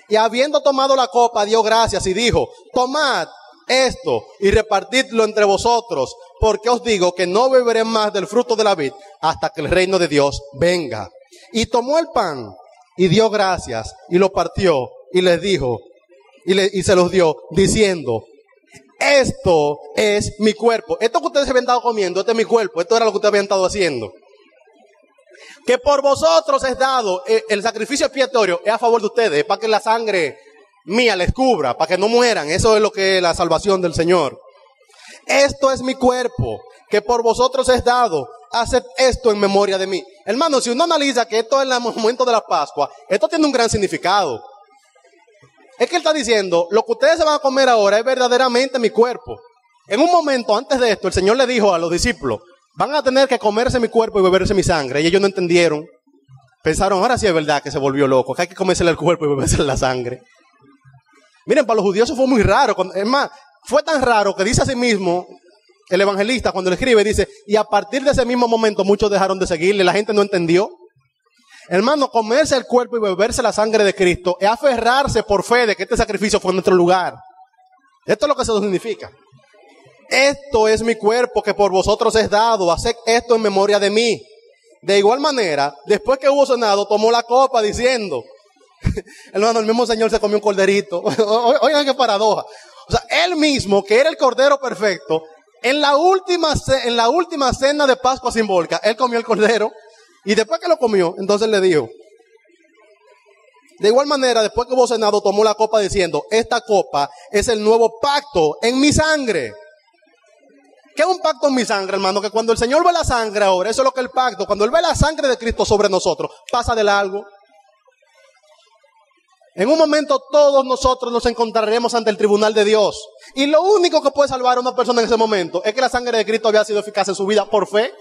Y habiendo tomado la copa, dio gracias y dijo: tomad esto y repartidlo entre vosotros, porque os digo que no beberé más del fruto de la vid hasta que el reino de Dios venga. Y tomó el pan y dio gracias y lo partió y les dijo, y se los dio, diciendo: esto es mi cuerpo. Esto que ustedes habían estado comiendo, este es mi cuerpo. Esto era lo que ustedes habían estado haciendo. Que por vosotros es dado. El sacrificio expiatorio es a favor de ustedes, para que la sangre mía les cubra, para que no mueran. Eso es lo que es la salvación del Señor. esto es mi cuerpo, que por vosotros es dado, haced esto en memoria de mí. Hermano, si uno analiza que esto es el momento de la Pascua, esto tiene un gran significado. Es que él está diciendo, lo que ustedes se van a comer ahora es verdaderamente mi cuerpo. En un momento antes de esto, el Señor le dijo a los discípulos, van a tener que comerse mi cuerpo y beberse mi sangre. Y ellos no entendieron. Pensaron, ahora sí es verdad que se volvió loco, que hay que comérsele el cuerpo y beberse la sangre. Miren, para los judíos eso fue muy raro. Es más, fue tan raro que dice a sí mismo, el evangelista cuando le escribe, dice, y a partir de ese mismo momento muchos dejaron de seguirle, la gente no entendió. Hermano, comerse el cuerpo y beberse la sangre de Cristo es aferrarse por fe de que este sacrificio fue en nuestro lugar. Esto es lo que eso significa. Esto es mi cuerpo que por vosotros es dado, haced esto en memoria de mí. De igual manera, después que hubo cenado, tomó la copa diciendo, hermano, el mismo Señor se comió un corderito. Oigan qué paradoja. O sea, él mismo, que era el cordero perfecto, en la última cena de Pascua simbólica, él comió el cordero. Y después que lo comió, entonces le dijo, de igual manera, después que hubo cenado, tomó la copa diciendo, esta copa es el nuevo pacto en mi sangre. ¿Qué es un pacto en mi sangre, hermano? Que cuando el Señor ve la sangre ahora, eso es lo que es el pacto. Cuando Él ve la sangre de Cristo sobre nosotros, pasa de largo. En un momento todos nosotros nos encontraremos ante el tribunal de Dios. Y lo único que puede salvar a una persona en ese momento es que la sangre de Cristo había sido eficaz en su vida por fe.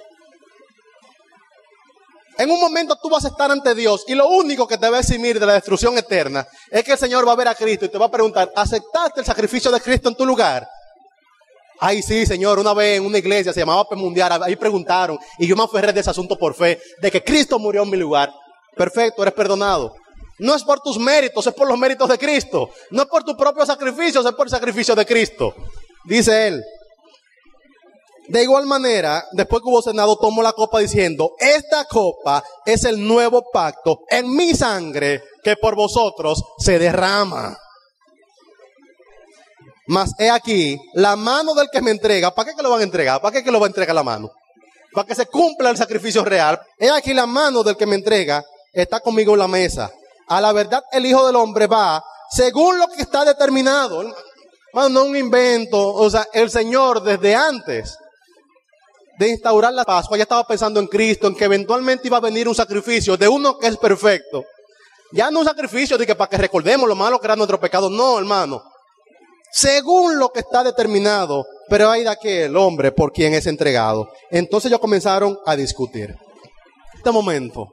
En un momento tú vas a estar ante Dios y lo único que te va a eximir de la destrucción eterna es que el Señor va a ver a Cristo y te va a preguntar, ¿aceptaste el sacrificio de Cristo en tu lugar? Ay, sí, Señor, una vez en una iglesia se llamaba Mundial, ahí preguntaron y yo me aferré de ese asunto por fe, de que Cristo murió en mi lugar. Perfecto, eres perdonado. No es por tus méritos, es por los méritos de Cristo. No es por tus propios sacrificios, es por el sacrificio de Cristo. Dice él. De igual manera, después que hubo cenado, tomó la copa diciendo, esta copa es el nuevo pacto en mi sangre que por vosotros se derrama. Mas he aquí, la mano del que me entrega. ¿Para qué que lo van a entregar? ¿Para qué que lo va a entregar la mano? Para que se cumpla el sacrificio real. He aquí la mano del que me entrega está conmigo en la mesa. A la verdad el Hijo del Hombre va según lo que está determinado. Bueno, no un invento. O sea, el Señor desde antes de instaurar la Pascua ya estaba pensando en Cristo, en que eventualmente iba a venir un sacrificio de uno que es perfecto. Ya no un sacrificio de que para que recordemos lo malo que era nuestro pecado. No, hermano. Según lo que está determinado, pero hay de aquel hombre por quien es entregado. Entonces ellos comenzaron a discutir. Este momento,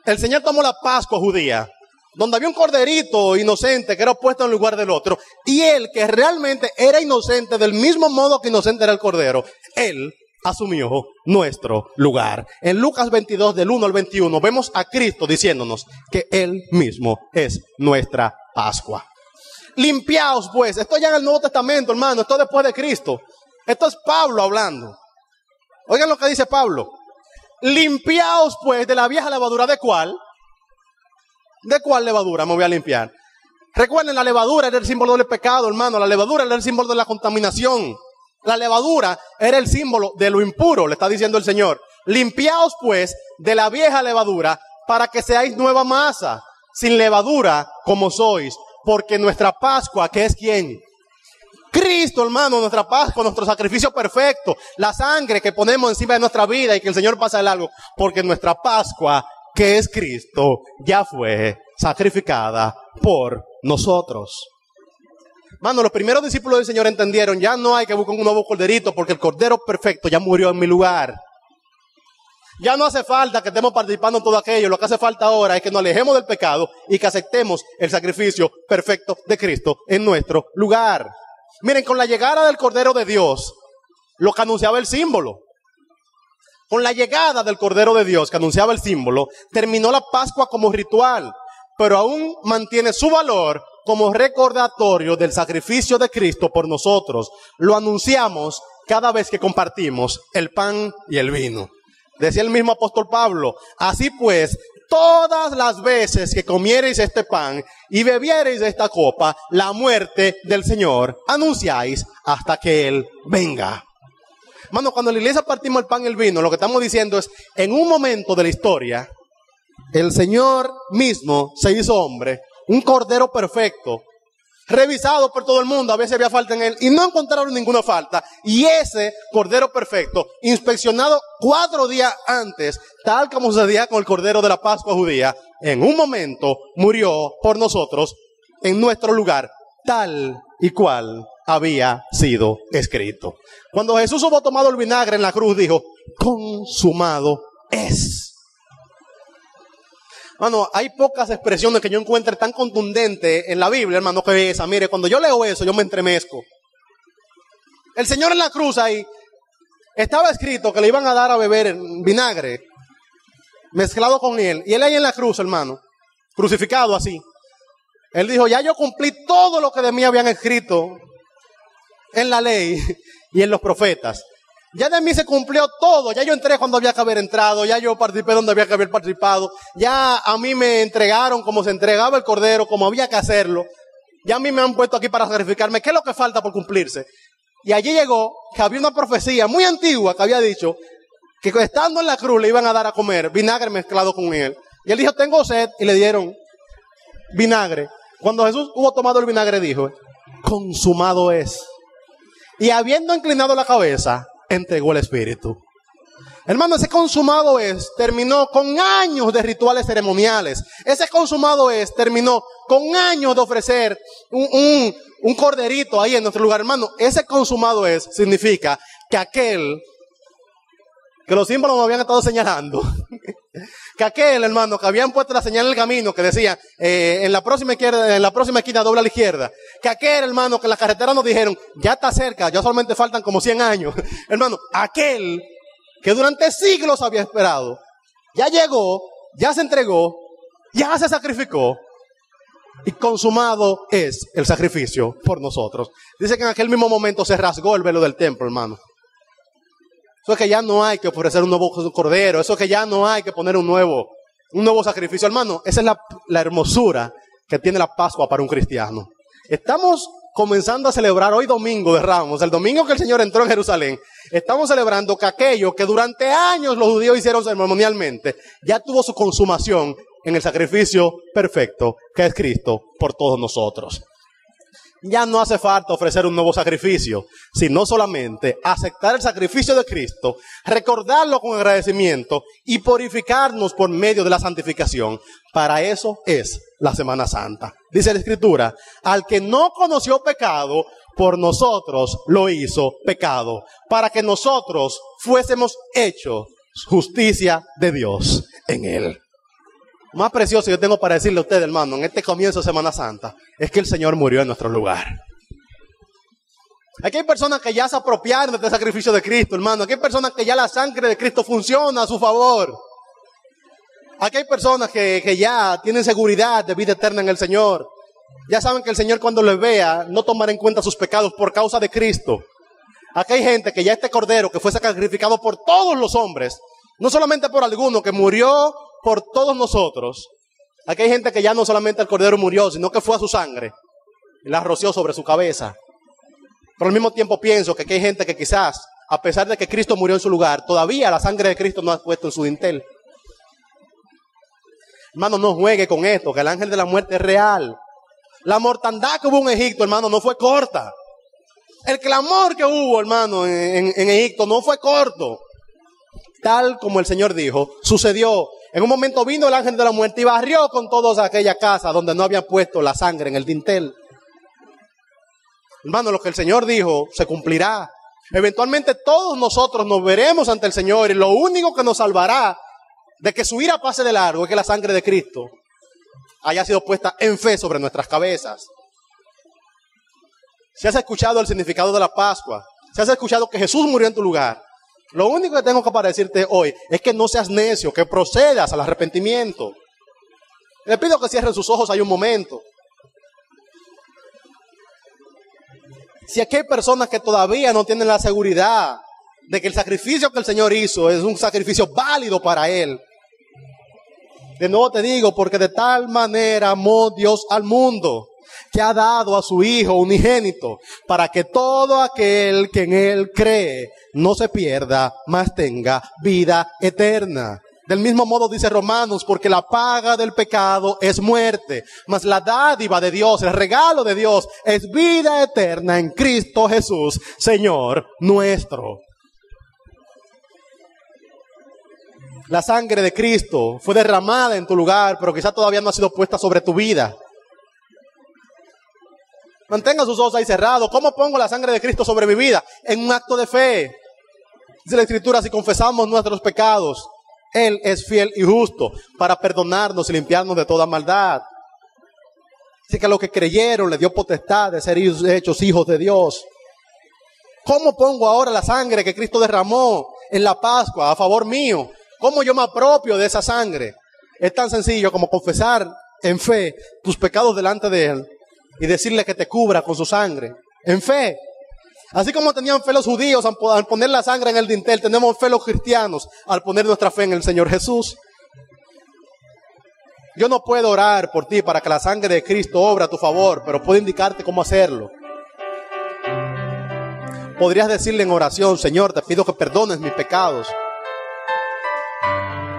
el Señor tomó la Pascua judía, donde había un corderito inocente que era puesto en lugar del otro, y él, que realmente era inocente del mismo modo que inocente era el cordero, él asumió nuestro lugar. En Lucas 22, del 1 al 21, vemos a Cristo diciéndonos que él mismo es nuestra Pascua. Limpiaos pues, esto ya en el Nuevo Testamento, hermano, esto después de Cristo. Esto es Pablo hablando. Oigan lo que dice Pablo. Limpiaos pues de la vieja levadura. ¿De cuál? ¿De cuál levadura me voy a limpiar? Recuerden, la levadura era el símbolo del pecado, hermano. La levadura era el símbolo de la contaminación. La levadura era el símbolo de lo impuro, le está diciendo el Señor. Limpiaos pues de la vieja levadura para que seáis nueva masa, sin levadura como sois. Porque nuestra Pascua, ¿qué es quién? Cristo, hermano, nuestra Pascua, nuestro sacrificio perfecto, la sangre que ponemos encima de nuestra vida y que el Señor pasa el largo, porque nuestra Pascua, que es Cristo, ya fue sacrificada por nosotros. Hermano, los primeros discípulos del Señor entendieron, ya no hay que buscar un nuevo corderito, porque el cordero perfecto ya murió en mi lugar. Ya no hace falta que estemos participando en todo aquello. Lo que hace falta ahora es que nos alejemos del pecado y que aceptemos el sacrificio perfecto de Cristo en nuestro lugar. Miren, con la llegada del Cordero de Dios, lo que anunciaba el símbolo. Con la llegada del Cordero de Dios, que anunciaba el símbolo, terminó la Pascua como ritual, pero aún mantiene su valor como recordatorio del sacrificio de Cristo por nosotros. Lo anunciamos cada vez que compartimos el pan y el vino. Decía el mismo apóstol Pablo, así pues, todas las veces que comiereis este pan y bebiereis de esta copa, la muerte del Señor anunciáis hasta que Él venga. Hermano, cuando en la iglesia partimos el pan y el vino, lo que estamos diciendo es, en un momento de la historia, el Señor mismo se hizo hombre, un cordero perfecto, revisado por todo el mundo, a veces había falta en él, y no encontraron ninguna falta. Y ese cordero perfecto, inspeccionado 4 días antes, tal como sucedía con el cordero de la Pascua judía, en un momento murió por nosotros en nuestro lugar, tal y cual había sido escrito. Cuando Jesús hubo tomado el vinagre en la cruz, dijo, consumado es. Hermano, hay pocas expresiones que yo encuentre tan contundentes en la Biblia, hermano, que esa. Mire, cuando yo leo eso, yo me entremezco. El Señor en la cruz ahí, estaba escrito que le iban a dar a beber vinagre mezclado con él. Y él ahí en la cruz, hermano, crucificado así. Él dijo, ya yo cumplí todo lo que de mí habían escrito en la ley y en los profetas. Ya de mí se cumplió todo, ya yo entré cuando había que haber entrado, ya yo participé donde había que haber participado, ya a mí me entregaron como se entregaba el cordero, como había que hacerlo, ya a mí me han puesto aquí para sacrificarme, ¿qué es lo que falta por cumplirse? Y allí llegó que había una profecía muy antigua que había dicho que estando en la cruz le iban a dar a comer vinagre mezclado con él. Y él dijo, tengo sed, y le dieron vinagre. Cuando Jesús hubo tomado el vinagre dijo, consumado es. Y habiendo inclinado la cabeza, entregó el Espíritu. Hermano, ese consumado es, terminó con años de rituales ceremoniales. Ese consumado es, terminó con años de ofrecer un corderito ahí en nuestro lugar. Hermano, ese consumado es, significa que aquel, que los símbolos nos habían estado señalando, que aquel, hermano, que habían puesto la señal en el camino, que decía, en la próxima esquina dobla a la izquierda, que aquel, hermano, que en la carretera nos dijeron, ya está cerca, ya solamente faltan como 100 años, hermano, aquel que durante siglos había esperado, ya llegó, ya se entregó, ya se sacrificó, y consumado es el sacrificio por nosotros. Dice que en aquel mismo momento se rasgó el velo del templo, hermano. Eso es que ya no hay que ofrecer un nuevo cordero. Eso es que ya no hay que poner un nuevo sacrificio. Hermano, esa es la hermosura que tiene la Pascua para un cristiano. Estamos comenzando a celebrar hoy domingo de Ramos, el domingo que el Señor entró en Jerusalén. Estamos celebrando que aquello que durante años los judíos hicieron ceremonialmente, ya tuvo su consumación en el sacrificio perfecto que es Cristo por todos nosotros. Ya no hace falta ofrecer un nuevo sacrificio, sino solamente aceptar el sacrificio de Cristo, recordarlo con agradecimiento y purificarnos por medio de la santificación. Para eso es la Semana Santa. Dice la Escritura, al que no conoció pecado, por nosotros lo hizo pecado, para que nosotros fuésemos hechos justicia de Dios en él. Más precioso que yo tengo para decirle a usted, hermano, en este comienzo de Semana Santa, es que el Señor murió en nuestro lugar. Aquí hay personas que ya se apropiaron de este sacrificio de Cristo, hermano. Aquí hay personas que ya la sangre de Cristo funciona a su favor. Aquí hay personas que ya tienen seguridad de vida eterna en el Señor. Ya saben que el Señor cuando les vea no tomará en cuenta sus pecados por causa de Cristo. Aquí hay gente que ya este cordero que fue sacrificado por todos los hombres, no solamente por alguno que murió por todos nosotros. Aquí hay gente que ya no solamente el cordero murió, sino que fue a su sangre y la roció sobre su cabeza. Pero al mismo tiempo pienso que aquí hay gente que quizás, a pesar de que Cristo murió en su lugar, todavía la sangre de Cristo no ha puesto en su dintel. Hermano, no juegue con esto, que el ángel de la muerte es real. La mortandad que hubo en Egipto, hermano, no fue corta. El clamor que hubo, hermano, en Egipto no fue corto. Tal como el Señor dijo, sucedió. En un momento vino el ángel de la muerte y barrió con todos aquella casa donde no habían puesto la sangre en el dintel. Hermano, lo que el Señor dijo se cumplirá. Eventualmente todos nosotros nos veremos ante el Señor y lo único que nos salvará de que su ira pase de largo es que la sangre de Cristo haya sido puesta en fe sobre nuestras cabezas. Si has escuchado el significado de la Pascua, si has escuchado que Jesús murió en tu lugar, lo único que tengo que para decirte hoy es que no seas necio, que procedas al arrepentimiento. Le pido que cierren sus ojos ahí un momento. Si aquí hay personas que todavía no tienen la seguridad de que el sacrificio que el Señor hizo es un sacrificio válido para Él, de nuevo te digo, porque de tal manera amó Dios al mundo, que ha dado a su Hijo unigénito, para que todo aquel que en Él cree no se pierda, mas tenga vida eterna. Del mismo modo dice Romanos, porque la paga del pecado es muerte, mas la dádiva de Dios, el regalo de Dios, es vida eterna en Cristo Jesús, Señor nuestro. La sangre de Cristo fue derramada en tu lugar, pero quizá todavía no ha sido puesta sobre tu vida. Mantenga sus ojos ahí cerrados. ¿Cómo pongo la sangre de Cristo sobre mi vida? En un acto de fe. Dice la Escritura, si confesamos nuestros pecados, Él es fiel y justo para perdonarnos y limpiarnos de toda maldad. Dice que a los que creyeron le dio potestad de ser hechos hijos de Dios. ¿Cómo pongo ahora la sangre que Cristo derramó en la Pascua a favor mío? ¿Cómo yo me apropio de esa sangre? Es tan sencillo como confesar en fe tus pecados delante de Él y decirle que te cubra con su sangre. En fe. Así como tenían fe los judíos al poner la sangre en el dintel, tenemos fe los cristianos al poner nuestra fe en el Señor Jesús. Yo no puedo orar por ti para que la sangre de Cristo obre a tu favor, pero puedo indicarte cómo hacerlo. Podrías decirle en oración, Señor, te pido que perdones mis pecados.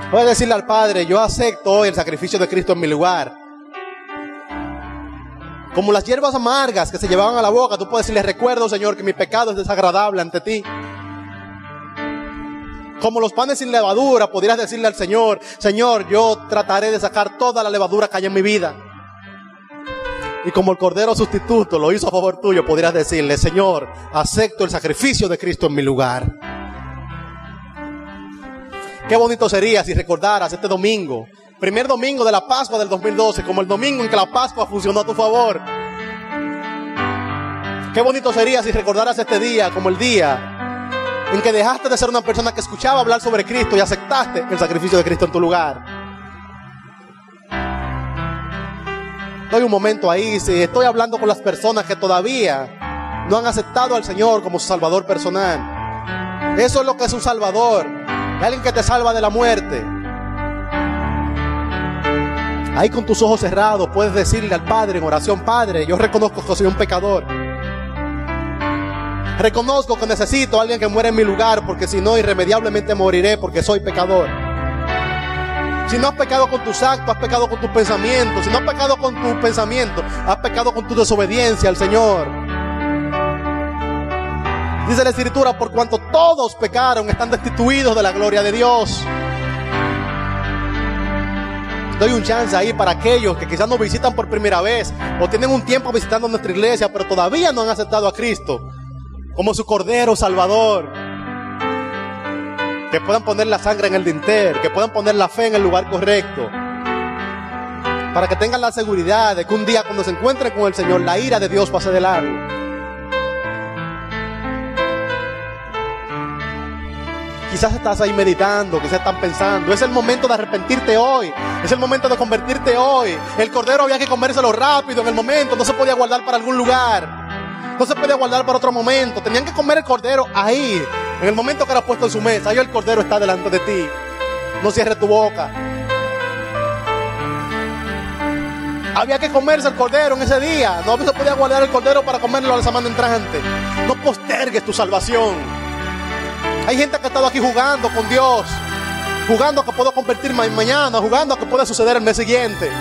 Puedes decirle al Padre, yo acepto hoy el sacrificio de Cristo en mi lugar. Como las hierbas amargas que se llevaban a la boca, tú puedes decirle, recuerdo, Señor, que mi pecado es desagradable ante ti. Como los panes sin levadura, podrías decirle al Señor, Señor, yo trataré de sacar toda la levadura que hay en mi vida. Y como el Cordero sustituto lo hizo a favor tuyo, podrías decirle, Señor, acepto el sacrificio de Cristo en mi lugar. Qué bonito sería si recordaras este domingo, primer domingo de la Pascua del 2012, como el domingo en que la Pascua funcionó a tu favor. Qué bonito sería si recordaras este día como el día en que dejaste de ser una persona que escuchaba hablar sobre Cristo y aceptaste el sacrificio de Cristo en tu lugar. Doy un momento ahí, si estoy hablando con las personas que todavía no han aceptado al Señor como su Salvador personal. Eso es lo que es un Salvador. Es alguien que te salva de la muerte. Ahí con tus ojos cerrados puedes decirle al Padre en oración, Padre, yo reconozco que soy un pecador. Reconozco que necesito a alguien que muera en mi lugar, porque si no, irremediablemente moriré porque soy pecador. Si no has pecado con tus actos, has pecado con tus pensamientos. Si no has pecado con tus pensamientos, has pecado con tu desobediencia al Señor. Dice la Escritura, por cuanto todos pecaron, están destituidos de la gloria de Dios. Doy un chance ahí para aquellos que quizás nos visitan por primera vez o tienen un tiempo visitando nuestra iglesia, pero todavía no han aceptado a Cristo como su Cordero Salvador. Que puedan poner la sangre en el dintel, que puedan poner la fe en el lugar correcto, para que tengan la seguridad de que un día cuando se encuentren con el Señor, la ira de Dios pase de largo. Quizás estás ahí meditando, quizás están pensando, es el momento de arrepentirte hoy, es el momento de convertirte hoy. El cordero había que comérselo rápido en el momento, no se podía guardar para algún lugar, no se podía guardar para otro momento, tenían que comer el cordero ahí, en el momento que era puesto en su mesa. Ahí el cordero está delante de ti, no cierres tu boca. Había que comerse el cordero en ese día, no se podía guardar el cordero para comerlo a la semana entrante. No postergues tu salvación. Hay gente que ha estado aquí jugando con Dios, jugando a que puedo convertirme mañana, jugando a que pueda suceder el mes siguiente.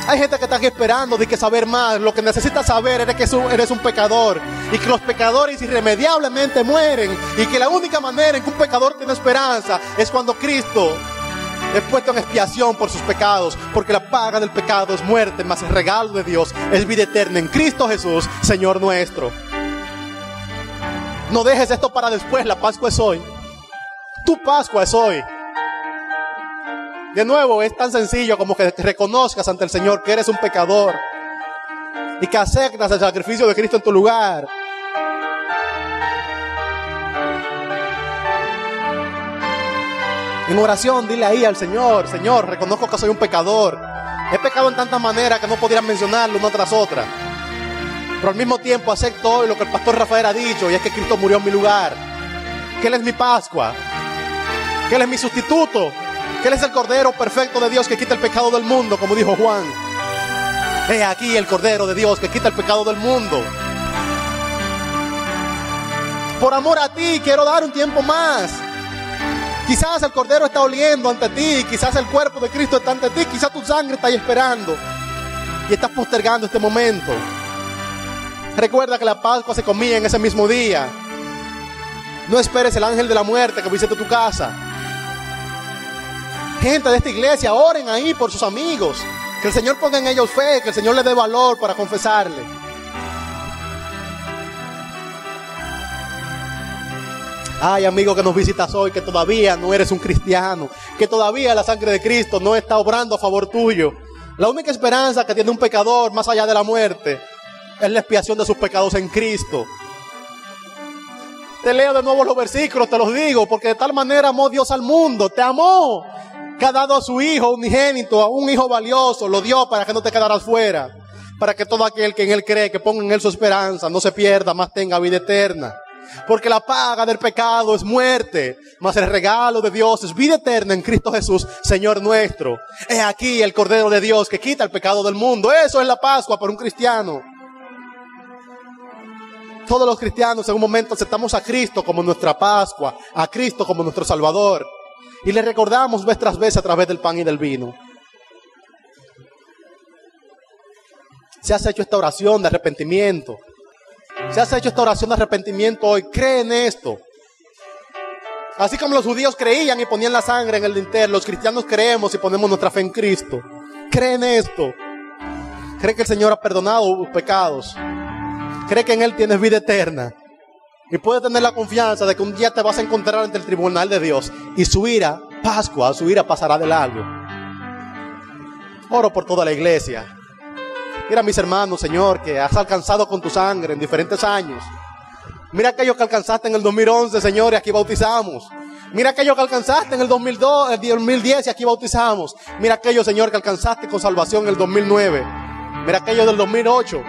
Hay gente que está aquí esperando de que saber más. Lo que necesitas saber es que eres un pecador y que los pecadores irremediablemente mueren, y que la única manera en que un pecador tiene esperanza es cuando Cristo es puesto en expiación por sus pecados, porque la paga del pecado es muerte, mas el regalo de Dios es vida eterna en Cristo Jesús, Señor nuestro. No dejes esto para después, la Pascua es hoy. Tu Pascua es hoy. De nuevo, es tan sencillo como que reconozcas ante el Señor que eres un pecador y que aceptas el sacrificio de Cristo en tu lugar. En oración, dile ahí al Señor, Señor, reconozco que soy un pecador. He pecado en tantas maneras que no podría mencionarlo una tras otra. Pero al mismo tiempo acepto hoy lo que el pastor Rafael ha dicho, y es que Cristo murió en mi lugar, que Él es mi Pascua, que Él es mi sustituto, que Él es el Cordero perfecto de Dios que quita el pecado del mundo, como dijo Juan. He aquí el Cordero de Dios que quita el pecado del mundo. Por amor a ti quiero dar un tiempo más. Quizás el Cordero está oliendo ante ti, quizás el cuerpo de Cristo está ante ti, quizás tu sangre está ahí esperando y estás postergando este momento. Recuerda que la Pascua se comía en ese mismo día. No esperes el ángel de la muerte que visite tu casa. Gente de esta iglesia, oren ahí por sus amigos. Que el Señor ponga en ellos fe, que el Señor les dé valor para confesarle. Ay, amigo que nos visitas hoy, que todavía no eres un cristiano, que todavía la sangre de Cristo no está obrando a favor tuyo. La única esperanza que tiene un pecador más allá de la muerte es la expiación de sus pecados en Cristo. Te leo de nuevo los versículos, te los digo, porque de tal manera amó Dios al mundo, te amó, que ha dado a su Hijo unigénito, a un Hijo valioso, lo dio para que no te quedaras fuera, para que todo aquel que en Él cree, que ponga en Él su esperanza, no se pierda, mas tenga vida eterna. Porque la paga del pecado es muerte, mas el regalo de Dios es vida eterna en Cristo Jesús, Señor nuestro. He aquí el Cordero de Dios que quita el pecado del mundo. Eso es la Pascua para un cristiano. Todos los cristianos en un momento aceptamos a Cristo como nuestra Pascua, a Cristo como nuestro Salvador, y le recordamos vez tras vez a través del pan y del vino. Si has hecho esta oración de arrepentimiento, si has hecho esta oración de arrepentimiento hoy, cree en esto. Así como los judíos creían y ponían la sangre en el dintel, los cristianos creemos y ponemos nuestra fe en Cristo. Cree en esto. Cree que el Señor ha perdonado tus pecados. Cree que en Él tienes vida eterna. Y puedes tener la confianza de que un día te vas a encontrar ante el tribunal de Dios. Y su ira, Pascua, su ira pasará de largo. Oro por toda la iglesia. Mira mis hermanos, Señor, que has alcanzado con tu sangre en diferentes años. Mira aquello que alcanzaste en el 2011, Señor, y aquí bautizamos. Mira aquello que alcanzaste en el 2002, el 2010 y aquí bautizamos. Mira aquello, Señor, que alcanzaste con salvación en el 2009. Mira aquello del 2008.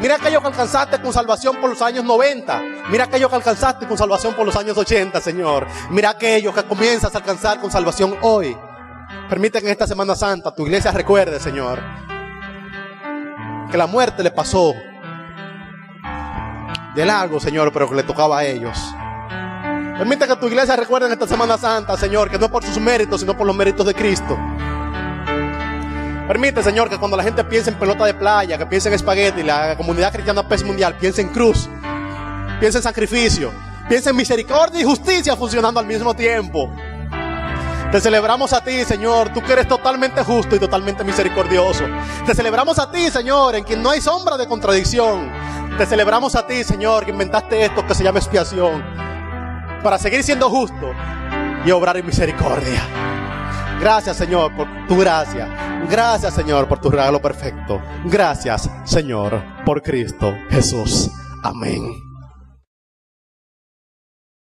Mira aquello que alcanzaste con salvación por los años 90. Mira aquello que alcanzaste con salvación por los años 80, Señor. Mira aquello que comienzas a alcanzar con salvación hoy. Permite que en esta Semana Santa tu iglesia recuerde, Señor, que la muerte le pasó de largo, Señor, pero que le tocaba a ellos. Permite que tu iglesia recuerde en esta Semana Santa, Señor, que no por sus méritos, sino por los méritos de Cristo. Permite, Señor, que cuando la gente piense en pelota de playa, que piense en espagueti, la comunidad cristiana PES mundial piense en cruz, piense en sacrificio, piense en misericordia y justicia funcionando al mismo tiempo. Te celebramos a ti, Señor, tú que eres totalmente justo y totalmente misericordioso. Te celebramos a ti, Señor, en quien no hay sombra de contradicción. Te celebramos a ti, Señor, que inventaste esto que se llama expiación, para seguir siendo justo y obrar en misericordia. Gracias, Señor, por tu gracia. Gracias, Señor, por tu regalo perfecto. Gracias, Señor, por Cristo Jesús. Amén.